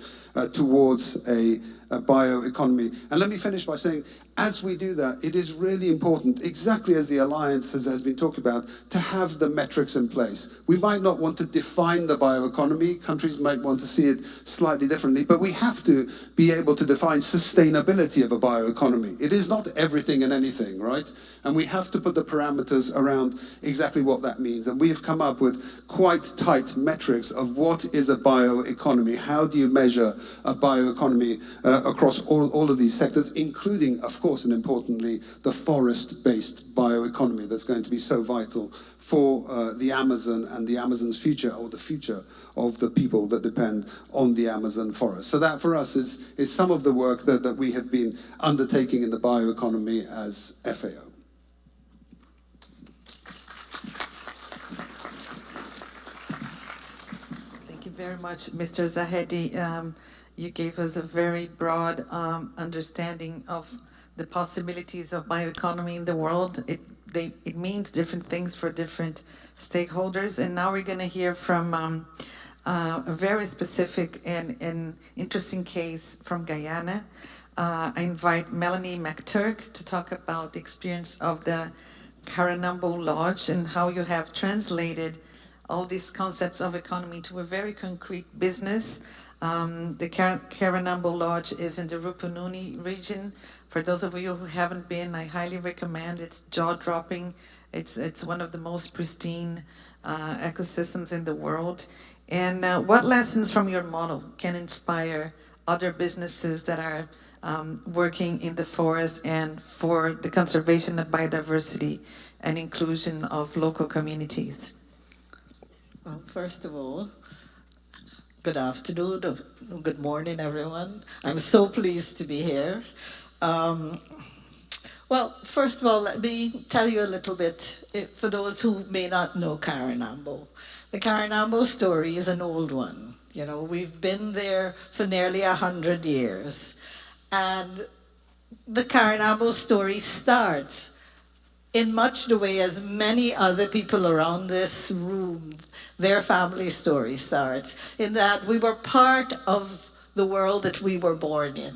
towards a bioeconomy. And let me finish by saying, as we do that, it is really important, exactly as the Alliance has been talking about, to have the metrics in place. We might not want to define the bioeconomy, countries might want to see it slightly differently, but we have to be able to define sustainability of a bioeconomy. It is not everything and anything, right? And we have to put the parameters around exactly what that means. And we have come up with quite tight metrics of what is a bioeconomy, how do you measure a bioeconomy across all of these sectors, including, of course, and importantly, the forest-based bioeconomy that's going to be so vital for the Amazon and the Amazon's future, or the future of the people that depend on the Amazon forest. So that, for us, is some of the work that we have been undertaking in the bioeconomy as FAO. Thank you very much, Mr. Zahedi. You gave us a very broad understanding of the possibilities of bioeconomy in the world. It means different things for different stakeholders. And now we're going to hear from a very specific and interesting case from Guyana. I invite Melanie McTurk to talk about the experience of the Karanambo Lodge and how you have translated all these concepts of economy to a very concrete business. The Karanambo Lodge is in the Rupununi region. For those of you who haven't been, I highly recommend. It's jaw-dropping. It's one of the most pristine ecosystems in the world. And what lessons from your model can inspire other businesses that are working in the forest and for the conservation of biodiversity and inclusion of local communities? Well, first of all, good afternoon, good morning, everyone. I'm so pleased to be here. Well, first of all, let me tell you a little bit, for those who may not know Karanambo. The Karanambo story is an old one. You know, we've been there for nearly 100 years. And the Karanambo story starts in much the way as many other people around this room, their family story starts, in that we were part of the world that we were born in.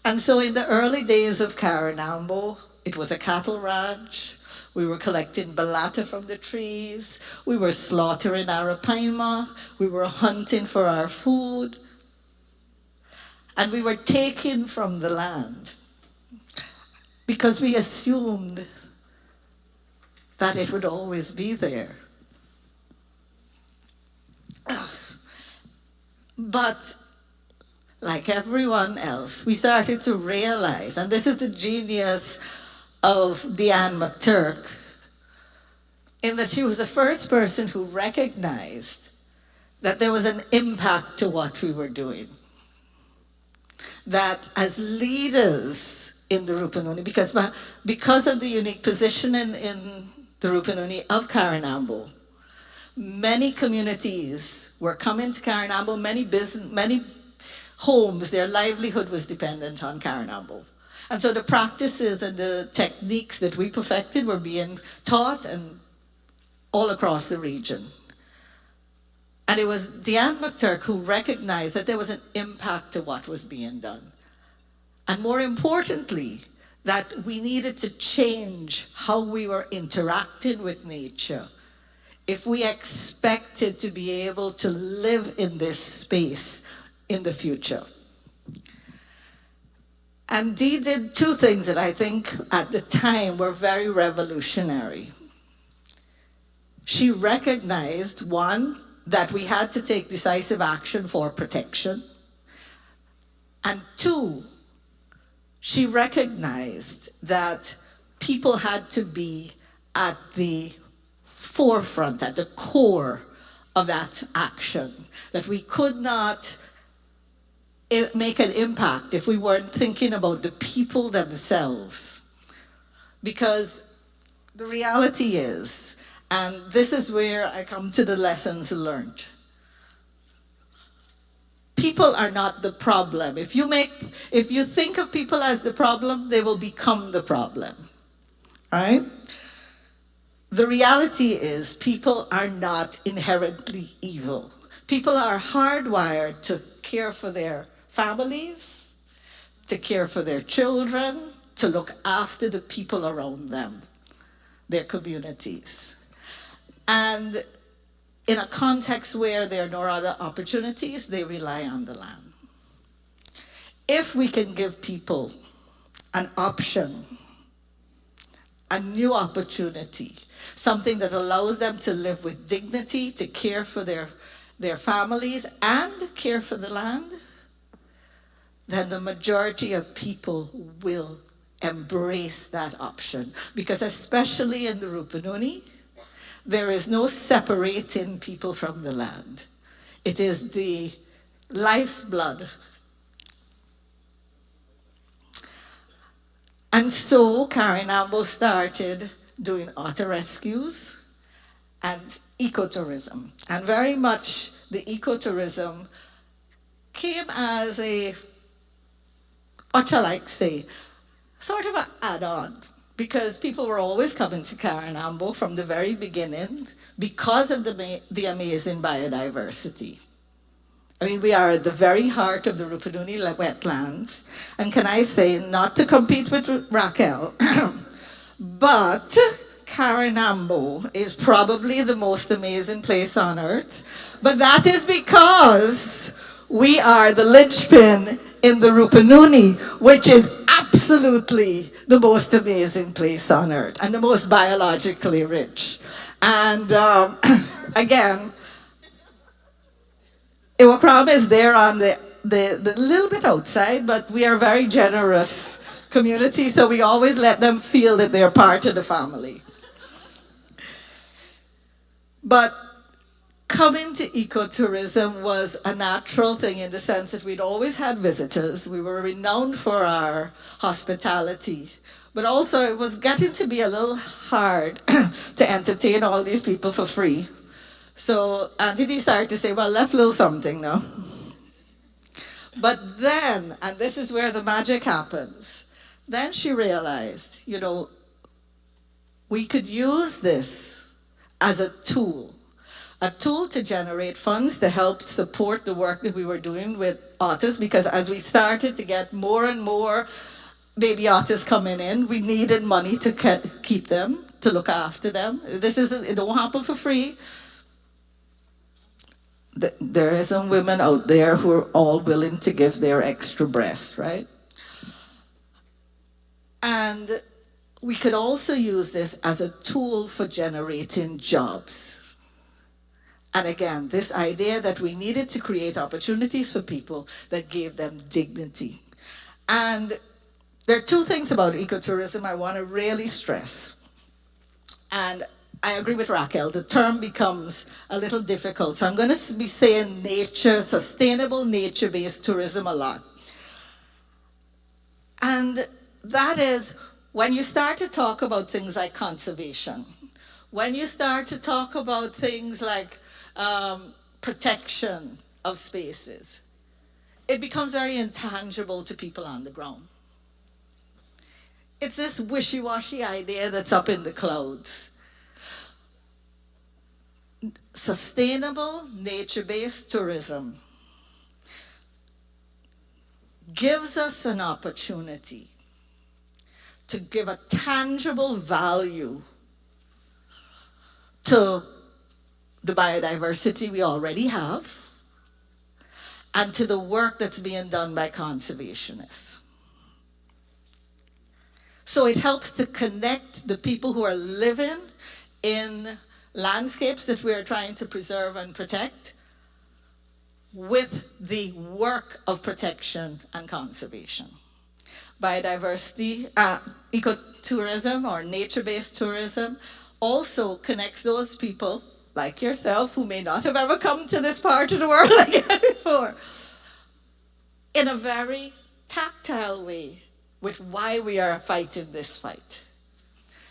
And so in the early days of Karanambo, it was a cattle ranch. We were collecting balata from the trees. We were slaughtering arapaima. We were hunting for our food. And we were taking from the land because we assumed that it would always be there. But like everyone else, we started to realize, and this is the genius of Deanne McTurk, in that she was the first person who recognized that there was an impact to what we were doing. That as leaders in the Rupununi, because of the unique position in the Rupununi of Karanambo, many communities were coming to Karanambo, many homes, their livelihood was dependent on Karanambo. And so the practices and the techniques that we perfected were being taught and all across the region. And it was Diane McTurk who recognized that there was an impact to what was being done. And more importantly, that we needed to change how we were interacting with nature if we expected to be able to live in this space in the future. And Dee did two things that I think at the time were very revolutionary. She recognized, one, that we had to take decisive action for protection. And two, she recognized that people had to be at the forefront, at the core of that action, that we could not make an impact if we weren't thinking about the people themselves. Because the reality is, and this is where I come to the lessons learned. People are not the problem. If you think of people as the problem, they will become the problem, right? The reality is people are not inherently evil. People are hardwired to care for their families, to care for their children, to look after the people around them, their communities. And in a context where there are no other opportunities, they rely on the land. If we can give people an option, a new opportunity, something that allows them to live with dignity, to care for their families and care for the land, then the majority of people will embrace that option. Because especially in the Rupununi, there is no separating people from the land. It is the life's blood. And so Karanambo started doing otter rescues and ecotourism. And very much the ecotourism came as a, what shall I say, sort of an add-on. Because people were always coming to Karanambo from the very beginning because of the amazing biodiversity. I mean, we are at the very heart of the Rupununi wetlands. And can I say, not to compete with Raquel, but Karanambo is probably the most amazing place on earth. But that is because we are the linchpin in the Rupununi, which is absolutely the most amazing place on earth and the most biologically rich. And again, Iwakram is there on the little bit outside, but we are a very generous community, so we always let them feel that they're part of the family. But coming to ecotourism was a natural thing in the sense that we'd always had visitors. We were renowned for our hospitality. But also it was getting to be a little hard to entertain all these people for free. So Auntie Dee started to say, well, left a little something now. But then, and this is where the magic happens, then she realized, you know, we could use this as a tool to generate funds to help support the work that we were doing with otters, because as we started to get more and more baby otters coming in, we needed money to keep them, to look after them. It don't happen for free. There are some women out there who are all willing to give their extra breast, right? And we could also use this as a tool for generating jobs. And again, this idea that we needed to create opportunities for people that gave them dignity. And there are two things about ecotourism I want to really stress. And I agree with Raquel, the term becomes a little difficult. So I'm going to be saying sustainable nature-based tourism a lot. And that is when you start to talk about things like conservation, when you start to talk about things like protection of spaces, it becomes very intangible to people on the ground. It's this wishy-washy idea that's up in the clouds. Sustainable nature-based tourism gives us an opportunity to give a tangible value to the biodiversity we already have and to the work that's being done by conservationists. So it helps to connect the people who are living in landscapes that we are trying to preserve and protect with the work of protection and conservation. Biodiversity, ecotourism or nature-based tourism also connects those people like yourself who may not have ever come to this part of the world again before in a very tactile way with why we are fighting this fight.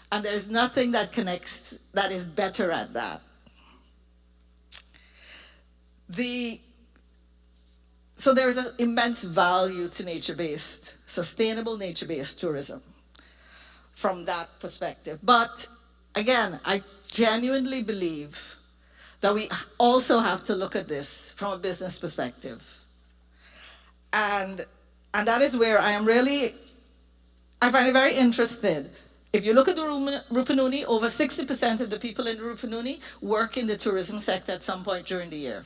And there's nothing that connects that is better at that. So there's an immense value to nature-based, sustainable nature-based tourism from that perspective. But again, I genuinely believe that we also have to look at this from a business perspective. And that is where I find it very interested. If you look at the Rupununi, over 60% of the people in the Rupununi work in the tourism sector at some point during the year.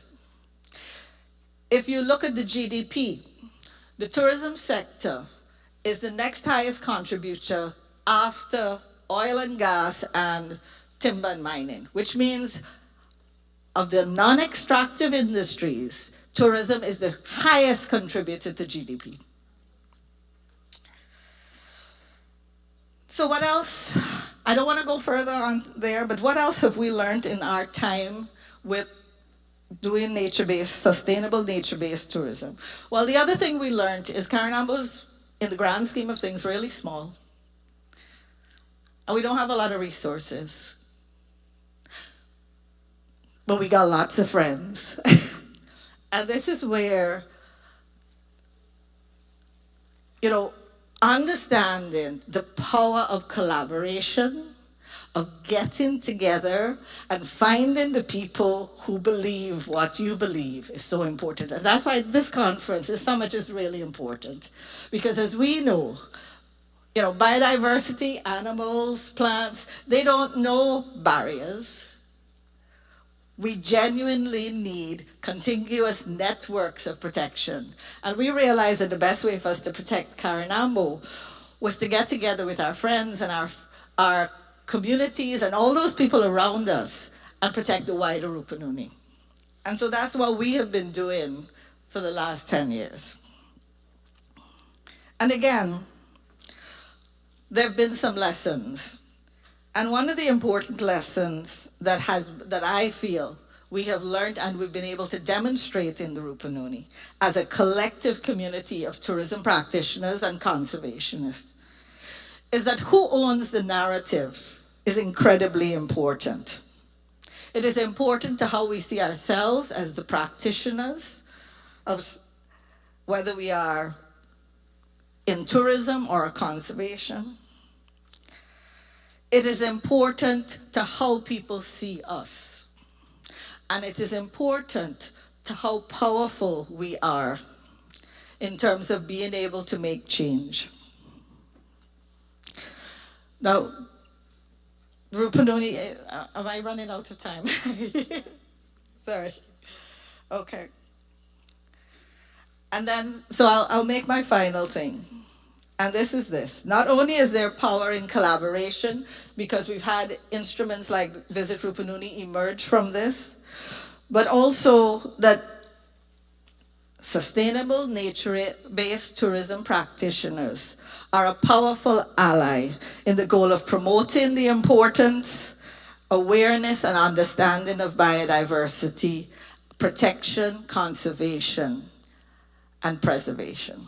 If you look at the GDP, the tourism sector is the next highest contributor after oil and gas and timber and mining, which means of the non-extractive industries, tourism is the highest contributor to GDP. So what else? I don't want to go further on there, but what else have we learned in our time with doing nature-based, sustainable nature-based tourism? Well, the other thing we learned is Carinambo's, in the grand scheme of things, really small. And we don't have a lot of resources. But we got lots of friends. And this is where, understanding the power of collaboration, of getting together and finding the people who believe what you believe is so important. And that's why this conference, this summit is really important. Because as we know, biodiversity, animals, plants, they don't know barriers. We genuinely need contiguous networks of protection. And we realized that the best way for us to protect Carinambo was to get together with our friends and our communities and all those people around us and protect the wider Rupununi. And so that's what we have been doing for the last 10 years. And again, there have been some lessons. And one of the important lessons that I feel we have learned and we've been able to demonstrate in the Rupununi as a collective community of tourism practitioners and conservationists is that who owns the narrative is incredibly important. It is important to how we see ourselves as the practitioners of whether we are in tourism or conservation. It is important to how people see us. And it is important to how powerful we are in terms of being able to make change. Now, Rupununi, am I running out of time? Sorry. Okay. And then, so I'll make my final thing. And this is this. Not only is there power in collaboration, because we've had instruments like Visit Rupununi emerge from this, but also that sustainable nature-based tourism practitioners are a powerful ally in the goal of promoting the importance awareness and understanding of biodiversity, protection, conservation, and preservation.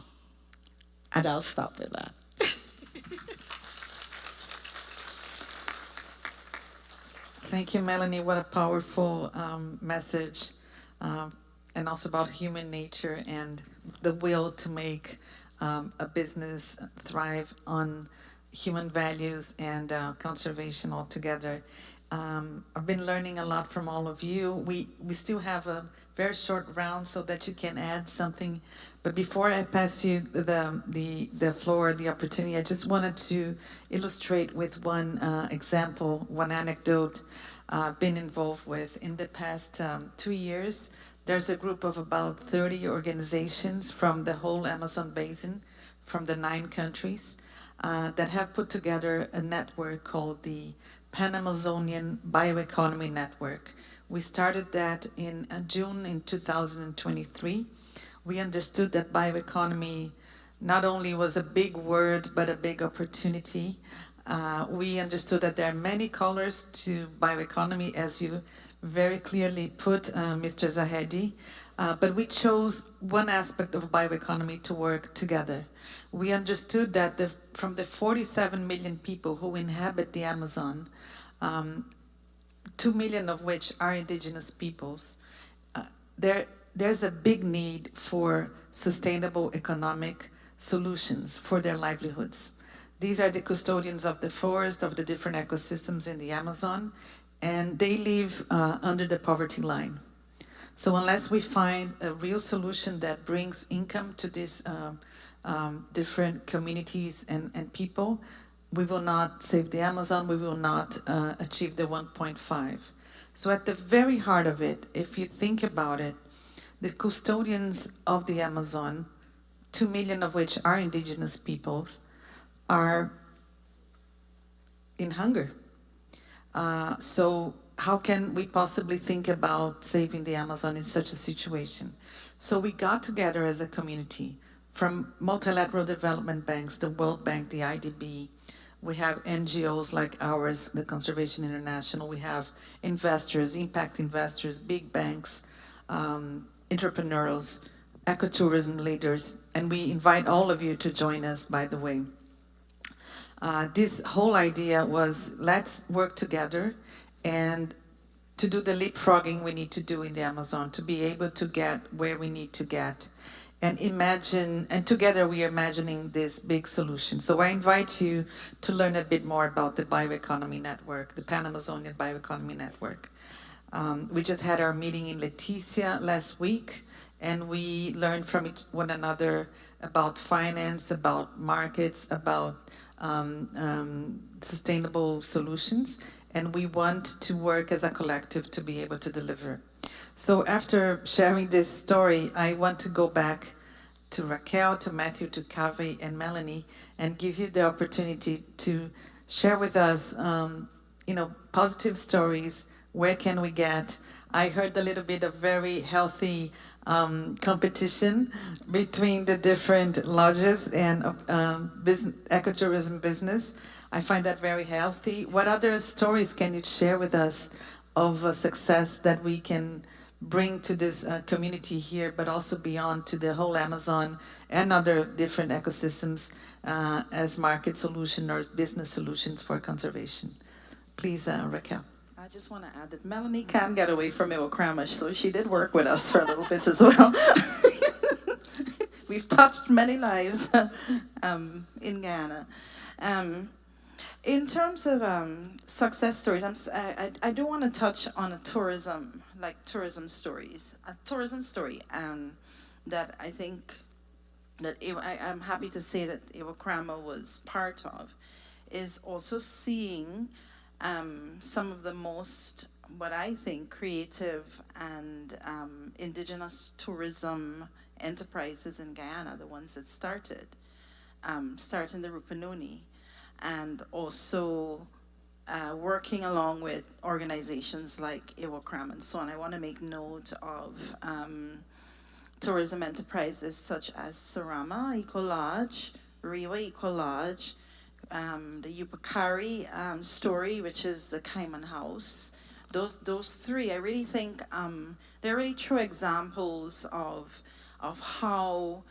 And I'll stop with that. Thank you, Melanie. What a powerful message, and also about human nature and the will to make a business thrive on human values and conservation altogether. I've been learning a lot from all of you. We still have a very short round so that you can add something. But before I pass you the floor, the opportunity, I just wanted to illustrate with one example, one anecdote I've been involved with. In the past 2 years, there's a group of about 30 organizations from the whole Amazon basin, from the 9 countries, that have put together a network called the Pan-Amazonian Bioeconomy Network. We started that in June in 2023. We understood that bioeconomy not only was a big word, but a big opportunity. We understood that there are many colors to bioeconomy, as you very clearly put, Mr. Zahedi, but we chose one aspect of bioeconomy to work together. We understood that from the 47 million people who inhabit the Amazon, 2 million of which are indigenous peoples, there's a big need for sustainable economic solutions for their livelihoods. These are the custodians of the forest, of the different ecosystems in the Amazon, and they live under the poverty line. So unless we find a real solution that brings income to these different communities and people, we will not save the Amazon, we will not achieve the 1.5. So at the very heart of it, if you think about it, the custodians of the Amazon, 2 million of which are indigenous peoples, are in hunger. So how can we possibly think about saving the Amazon in such a situation? So we got together as a community from multilateral development banks, the World Bank, the IDB. We have NGOs like ours, the Conservation International. We have investors, impact investors, big banks, entrepreneurs, ecotourism leaders, and we invite all of you to join us, by the way. This whole idea was, let's work together and to do the leapfrogging we need to do in the Amazon, to be able to get where we need to get. And imagine, and together we are imagining this big solution. So I invite you to learn a bit more about the Bioeconomy Network, the Pan-Amazonian Bioeconomy Network. We just had our meeting in Leticia last week, and we learned from one another about finance, about markets, about sustainable solutions, and we want to work as a collective to be able to deliver. So after sharing this story, I want to go back to Raquel, to Matthew, to Kaveh, and Melanie, and give you the opportunity to share with us, positive stories. Where can we get? I heard a little bit of very healthy competition between the different lodges and ecotourism business. I find that very healthy. What other stories can you share with us of a success that we can bring to this community here, but also beyond to the whole Amazon and other different ecosystems as market solution or business solutions for conservation? Please, Raquel. I just want to add that Melanie can't get away from Iwokramish, so she did work with us for a little bit as well. We've touched many lives in Guyana. In terms of success stories, I do want to touch on a tourism stories. A tourism story that I think that I'm happy to say that Iwokrama was part of, is also seeing some of the most, what I think, creative and indigenous tourism enterprises in Guyana, the ones that started in the Rupununi, and also working along with organizations like Iwokrama and so on. I want to make note of tourism enterprises such as Sarama Eco Lodge, Riwa Eco Lodge, the Yupikari story, which is the Cayman House. Those three, I really think they're really true examples of how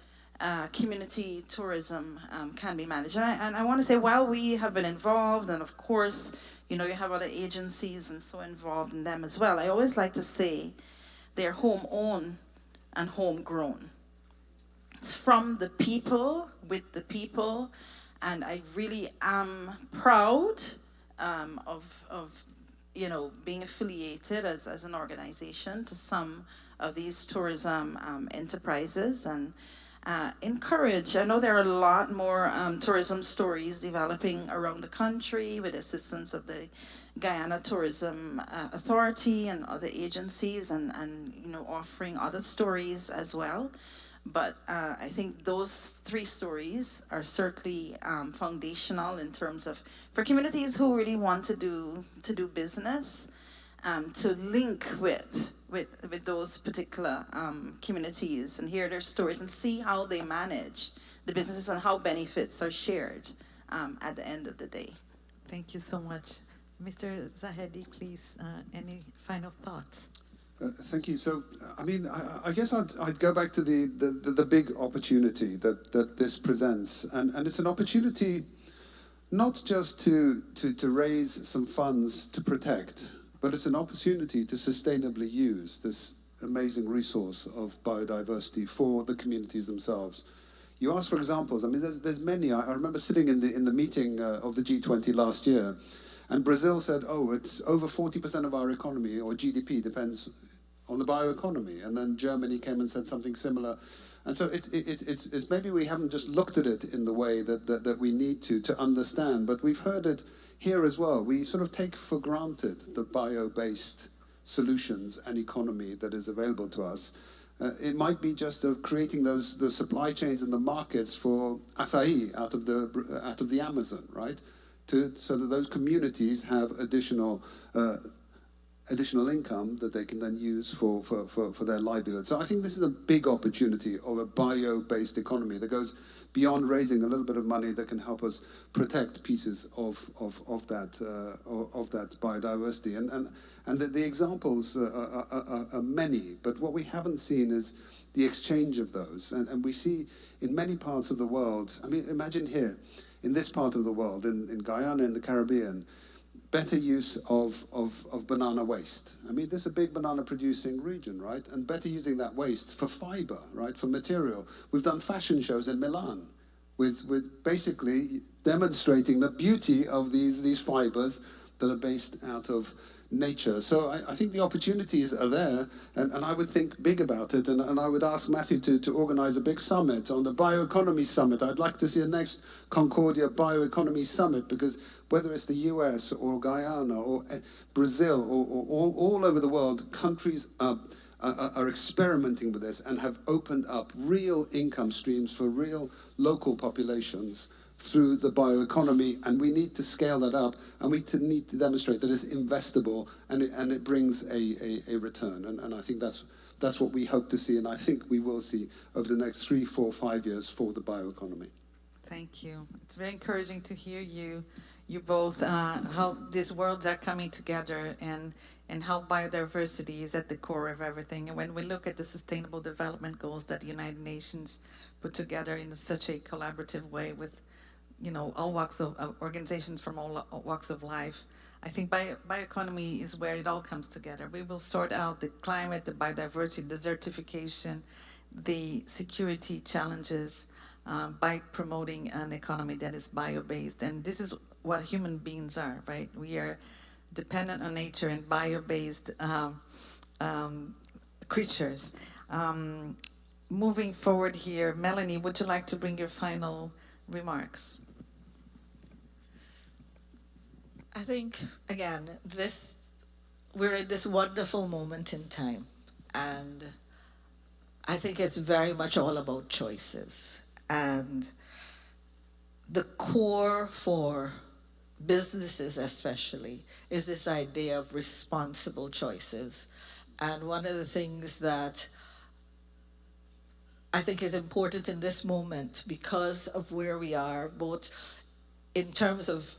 community tourism can be managed. And I want to say, while we have been involved, and of course, you know, you have other agencies and so involved in them as well, I always like to say they're home-owned and homegrown. It's from the people, with the people, and I really am proud of you know, being affiliated as an organization to some of these tourism enterprises, and encourage. I know there are a lot more tourism stories developing around the country with the assistance of the Guyana Tourism Authority and other agencies, and you know, offering other stories as well. But I think those three stories are certainly foundational in terms of, for communities who really want to do business, to link with those particular communities and hear their stories and see how they manage the businesses and how benefits are shared at the end of the day. Thank you so much. Mr. Zahedi, please, any final thoughts? Thank you. So, I mean, I guess I'd go back to the big opportunity that this presents, and it's an opportunity not just to raise some funds to protect, but it's an opportunity to sustainably use this amazing resource of biodiversity for the communities themselves. You asked for examples. I mean, there's many. I remember sitting in the meeting of the G20 last year, and Brazil said, "Oh, it's over 40% of our economy or GDP depends on the bioeconomy." And then Germany came and said something similar. And so it's maybe we haven't just looked at it in the way that we need to understand, but we've heard it here as well. We sort of take for granted the bio-based solutions and economy that is available to us. It might be just of creating the supply chains and the markets for acai out of the Amazon, right? So that those communities have additional income that they can then use for their livelihood. So I think this is a big opportunity of a bio-based economy that goes beyond raising a little bit of money that can help us protect pieces of that biodiversity. And the examples are many, but what we haven't seen is the exchange of those. And we see in many parts of the world, I mean, imagine here, in this part of the world, in Guyana, in the Caribbean, better use of banana waste. I mean, this is a big banana producing region, right? And better using that waste for fiber, right? For material. We've done fashion shows in Milan with basically demonstrating the beauty of these fibers that are based out of nature. So I think the opportunities are there, and I would think big about it, and I would ask Matthew to organize a big summit on the bioeconomy summit. I'd like to see a next Concordia bioeconomy summit, because whether it's the US or Guyana or Brazil or all over the world, countries are experimenting with this and have opened up real income streams for real local populations through the bioeconomy, and we need to scale that up, and we need to demonstrate that it's investable and it brings a return. And I think that's what we hope to see, and I think we will see over the next 3, 4, 5 years for the bioeconomy. Thank you. It's very encouraging to hear you both, how these worlds are coming together, and how biodiversity is at the core of everything. And when we look at the Sustainable Development Goals that the United Nations put together in such a collaborative way with, you know, all walks of organizations from all walks of life, I think bioeconomy is where it all comes together. We will sort out the climate, the biodiversity, desertification, the security challenges by promoting an economy that is bio-based. And this is what human beings are, right? We are dependent on nature and bio-based creatures. Moving forward here, Melanie, would you like to bring your final remarks? I think, again, we're in this wonderful moment in time, and I think it's very much all about choices. And the core for businesses especially is this idea of responsible choices. And one of the things that I think is important in this moment, because of where we are, both in terms of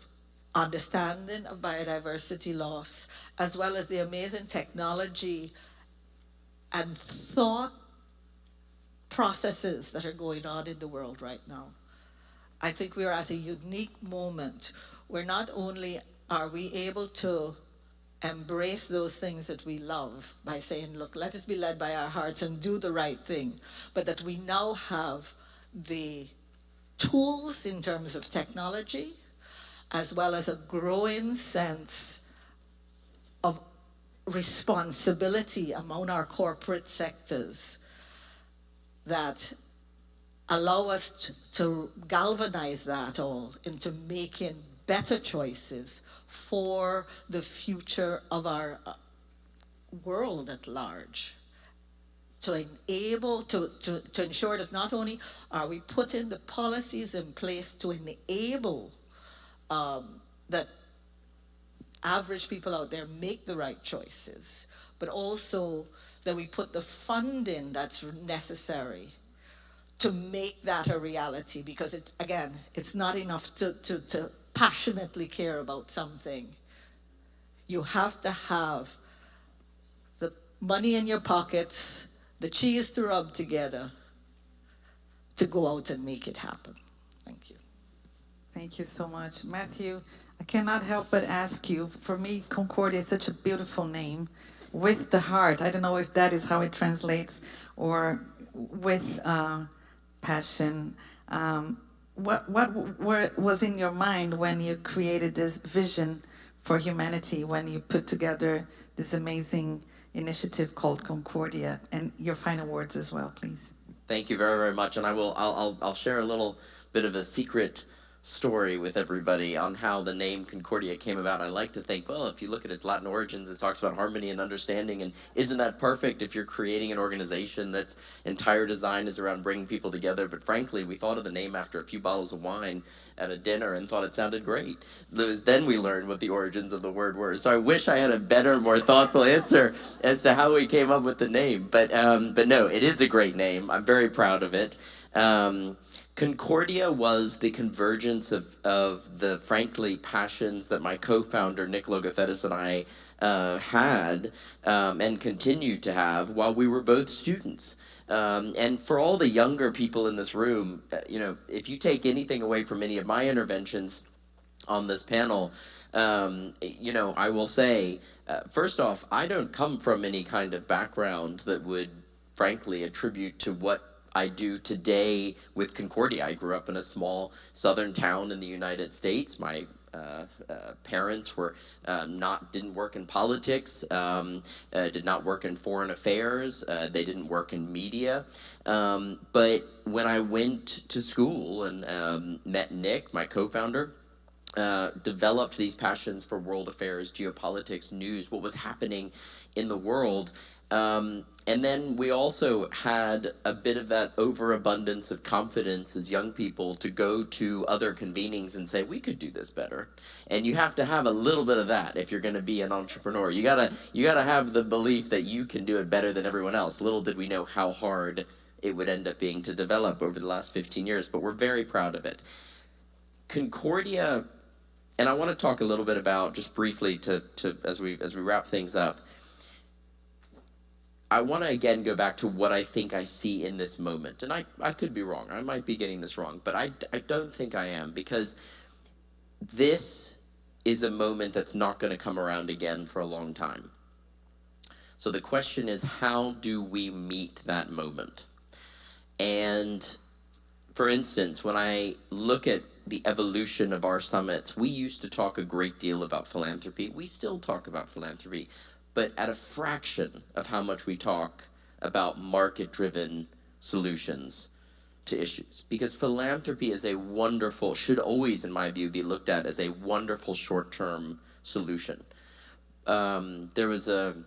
understanding of biodiversity loss, as well as the amazing technology and thought processes that are going on in the world right now. I think we're at a unique moment where not only are we able to embrace those things that we love by saying, look, let us be led by our hearts and do the right thing, but that we now have the tools in terms of technology, as well as a growing sense of responsibility among our corporate sectors that allow us to galvanize that all into making better choices for the future of our world at large, to enable, to ensure that not only are we putting the policies in place to enable that average people out there make the right choices, but also that we put the funding that's necessary to make that a reality, because it's, again, it's not enough to passionately care about something. You have to have the money in your pockets, the cheese to rub together to go out and make it happen. Thank you. Thank you so much. Matthew, I cannot help but ask you, for me, Concordia is such a beautiful name, with the heart. I don't know if that is how it translates, or with passion. What was in your mind when you created this vision for humanity, when you put together this amazing initiative called Concordia? And your final words as well, please. Thank you very, very much. And I'll share a little bit of a secret story with everybody on how the name Concordia came about. I like to think, well, if you look at its Latin origins, it talks about harmony and understanding, and isn't that perfect if you're creating an organization that's entire design is around bringing people together? But frankly, we thought of the name after a few bottles of wine at a dinner and thought it sounded great. Then we learned what the origins of the word were. So I wish I had a better, more thoughtful answer as to how we came up with the name. But no, it is a great name. I'm very proud of it. Concordia was the convergence of the, frankly, passions that my co-founder, Nick Logothetis, and I had and continued to have while we were both students. And for all the younger people in this room, you know, if you take anything away from any of my interventions on this panel, you know, I will say, first off, I don't come from any kind of background that would, frankly, attribute to what I do today with Concordia. I grew up in a small southern town in the United States. My parents were didn't work in politics, did not work in foreign affairs, they didn't work in media. But when I went to school and met Nick, my co-founder, developed these passions for world affairs, geopolitics, news, what was happening in the world. And then we also had a bit of that overabundance of confidence as young people to go to other convenings and say, we could do this better. And you have to have a little bit of that if you're going to be an entrepreneur. You gotta have the belief that you can do it better than everyone else. Little did we know how hard it would end up being to develop over the last 15 years, but we're very proud of it. Concordia, and I want to talk a little bit about, just briefly to as we wrap things up, I want to again go back to what I think I see in this moment. And I could be wrong. I might be getting this wrong, but I don't think I am, because this is a moment that's not going to come around again for a long time. So the question is, how do we meet that moment? And for instance, when I look at the evolution of our summits, we used to talk a great deal about philanthropy. We still talk about philanthropy, but at a fraction of how much we talk about market-driven solutions to issues. Because philanthropy is a wonderful, should always, in my view, be looked at as a wonderful short-term solution. There's an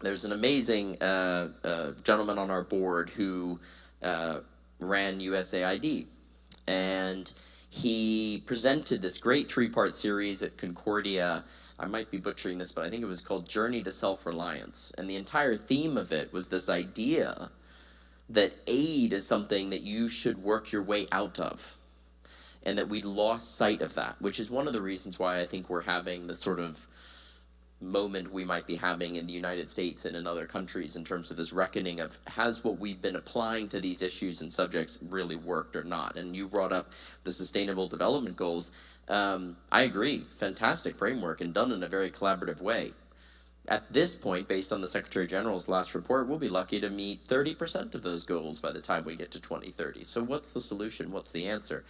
amazing gentleman on our board who ran USAID, and he presented this great 3-part series at Concordia. I might be butchering this, but I think it was called Journey to Self-Reliance. And the entire theme of it was this idea that aid is something that you should work your way out of. and that we lost sight of that, which is one of the reasons why I think we're having the sort of moment we might be having in the United States and in other countries in terms of this reckoning of, has what we've been applying to these issues and subjects really worked or not? And you brought up the Sustainable Development Goals. I agree, fantastic framework and done in a very collaborative way. At this point, based on the Secretary General's last report, we'll be lucky to meet 30% of those goals by the time we get to 2030. So what's the solution? What's the answer?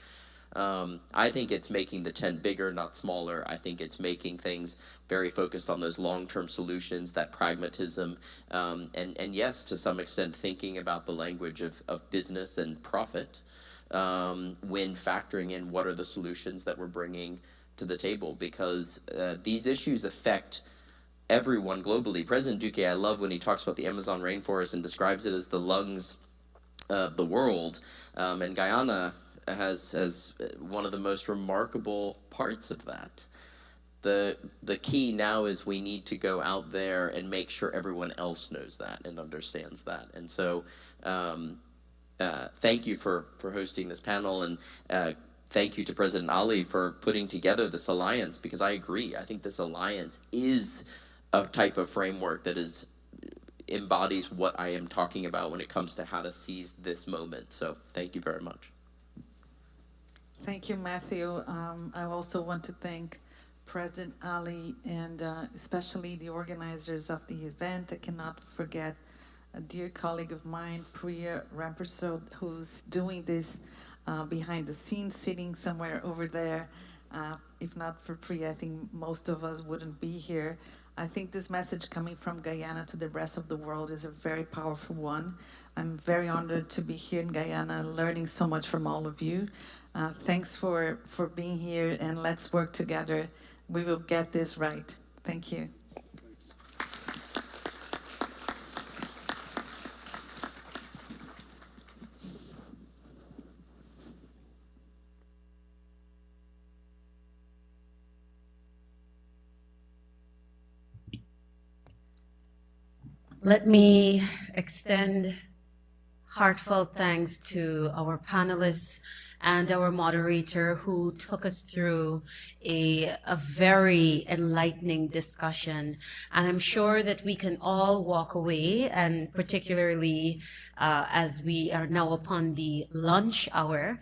I think it's making the tent bigger, not smaller. I think it's making things very focused on those long-term solutions, that pragmatism, and yes, to some extent, thinking about the language of business and profit when factoring in what are the solutions that we're bringing to the table, because these issues affect everyone globally. President Duque, I love when he talks about the Amazon rainforest and describes it as the lungs of the world, and Guyana has one of the most remarkable parts of that. The key now is we need to go out there and make sure everyone else knows that and understands that. And so thank you for hosting this panel, and thank you to President Ali for putting together this alliance, because I agree. I think this alliance is a type of framework that embodies what I am talking about when it comes to how to seize this moment. So thank you very much. Thank you, Matthew. I also want to thank President Ali and especially the organizers of the event. I cannot forget a dear colleague of mine, Priya Rampersad, who's doing this behind the scenes, sitting somewhere over there. If not for Priya, I think most of us wouldn't be here. I think this message coming from Guyana to the rest of the world is a very powerful one. I'm very honored to be here in Guyana, learning so much from all of you. Thanks for being here, and let's work together. We will get this right. Thank you. Let me extend heartfelt thanks to our panelists and our moderator, who took us through a very enlightening discussion. And I'm sure that we can all walk away, and particularly as we are now upon the lunch hour,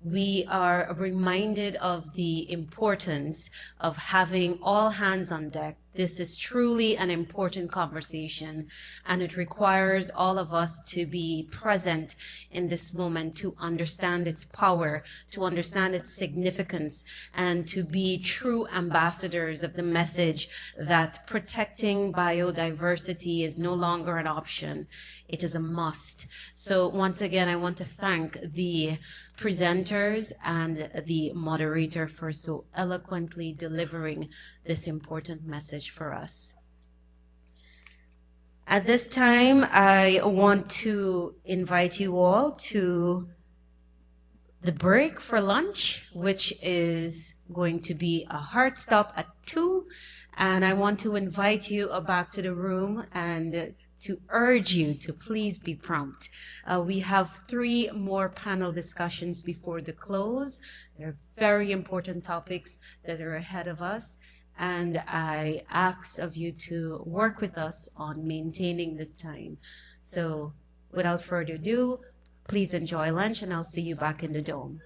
we are reminded of the importance of having all hands on deck. This is truly an important conversation, and it requires all of us to be present in this moment, to understand its power, to understand its significance, and to be true ambassadors of the message that protecting biodiversity is no longer an option. It is a must. So once again, I want to thank the presenters and the moderator for so eloquently delivering this important message for us. At this time, I want to invite you all to the break for lunch, which is going to be a hard stop at 2. And I want to invite you back to the room and to urge you to please be prompt. We have 3 more panel discussions before the close. They're very important topics that are ahead of us. And I ask of you to work with us on maintaining this time. So without further ado, please enjoy lunch, and I'll see you back in the dome.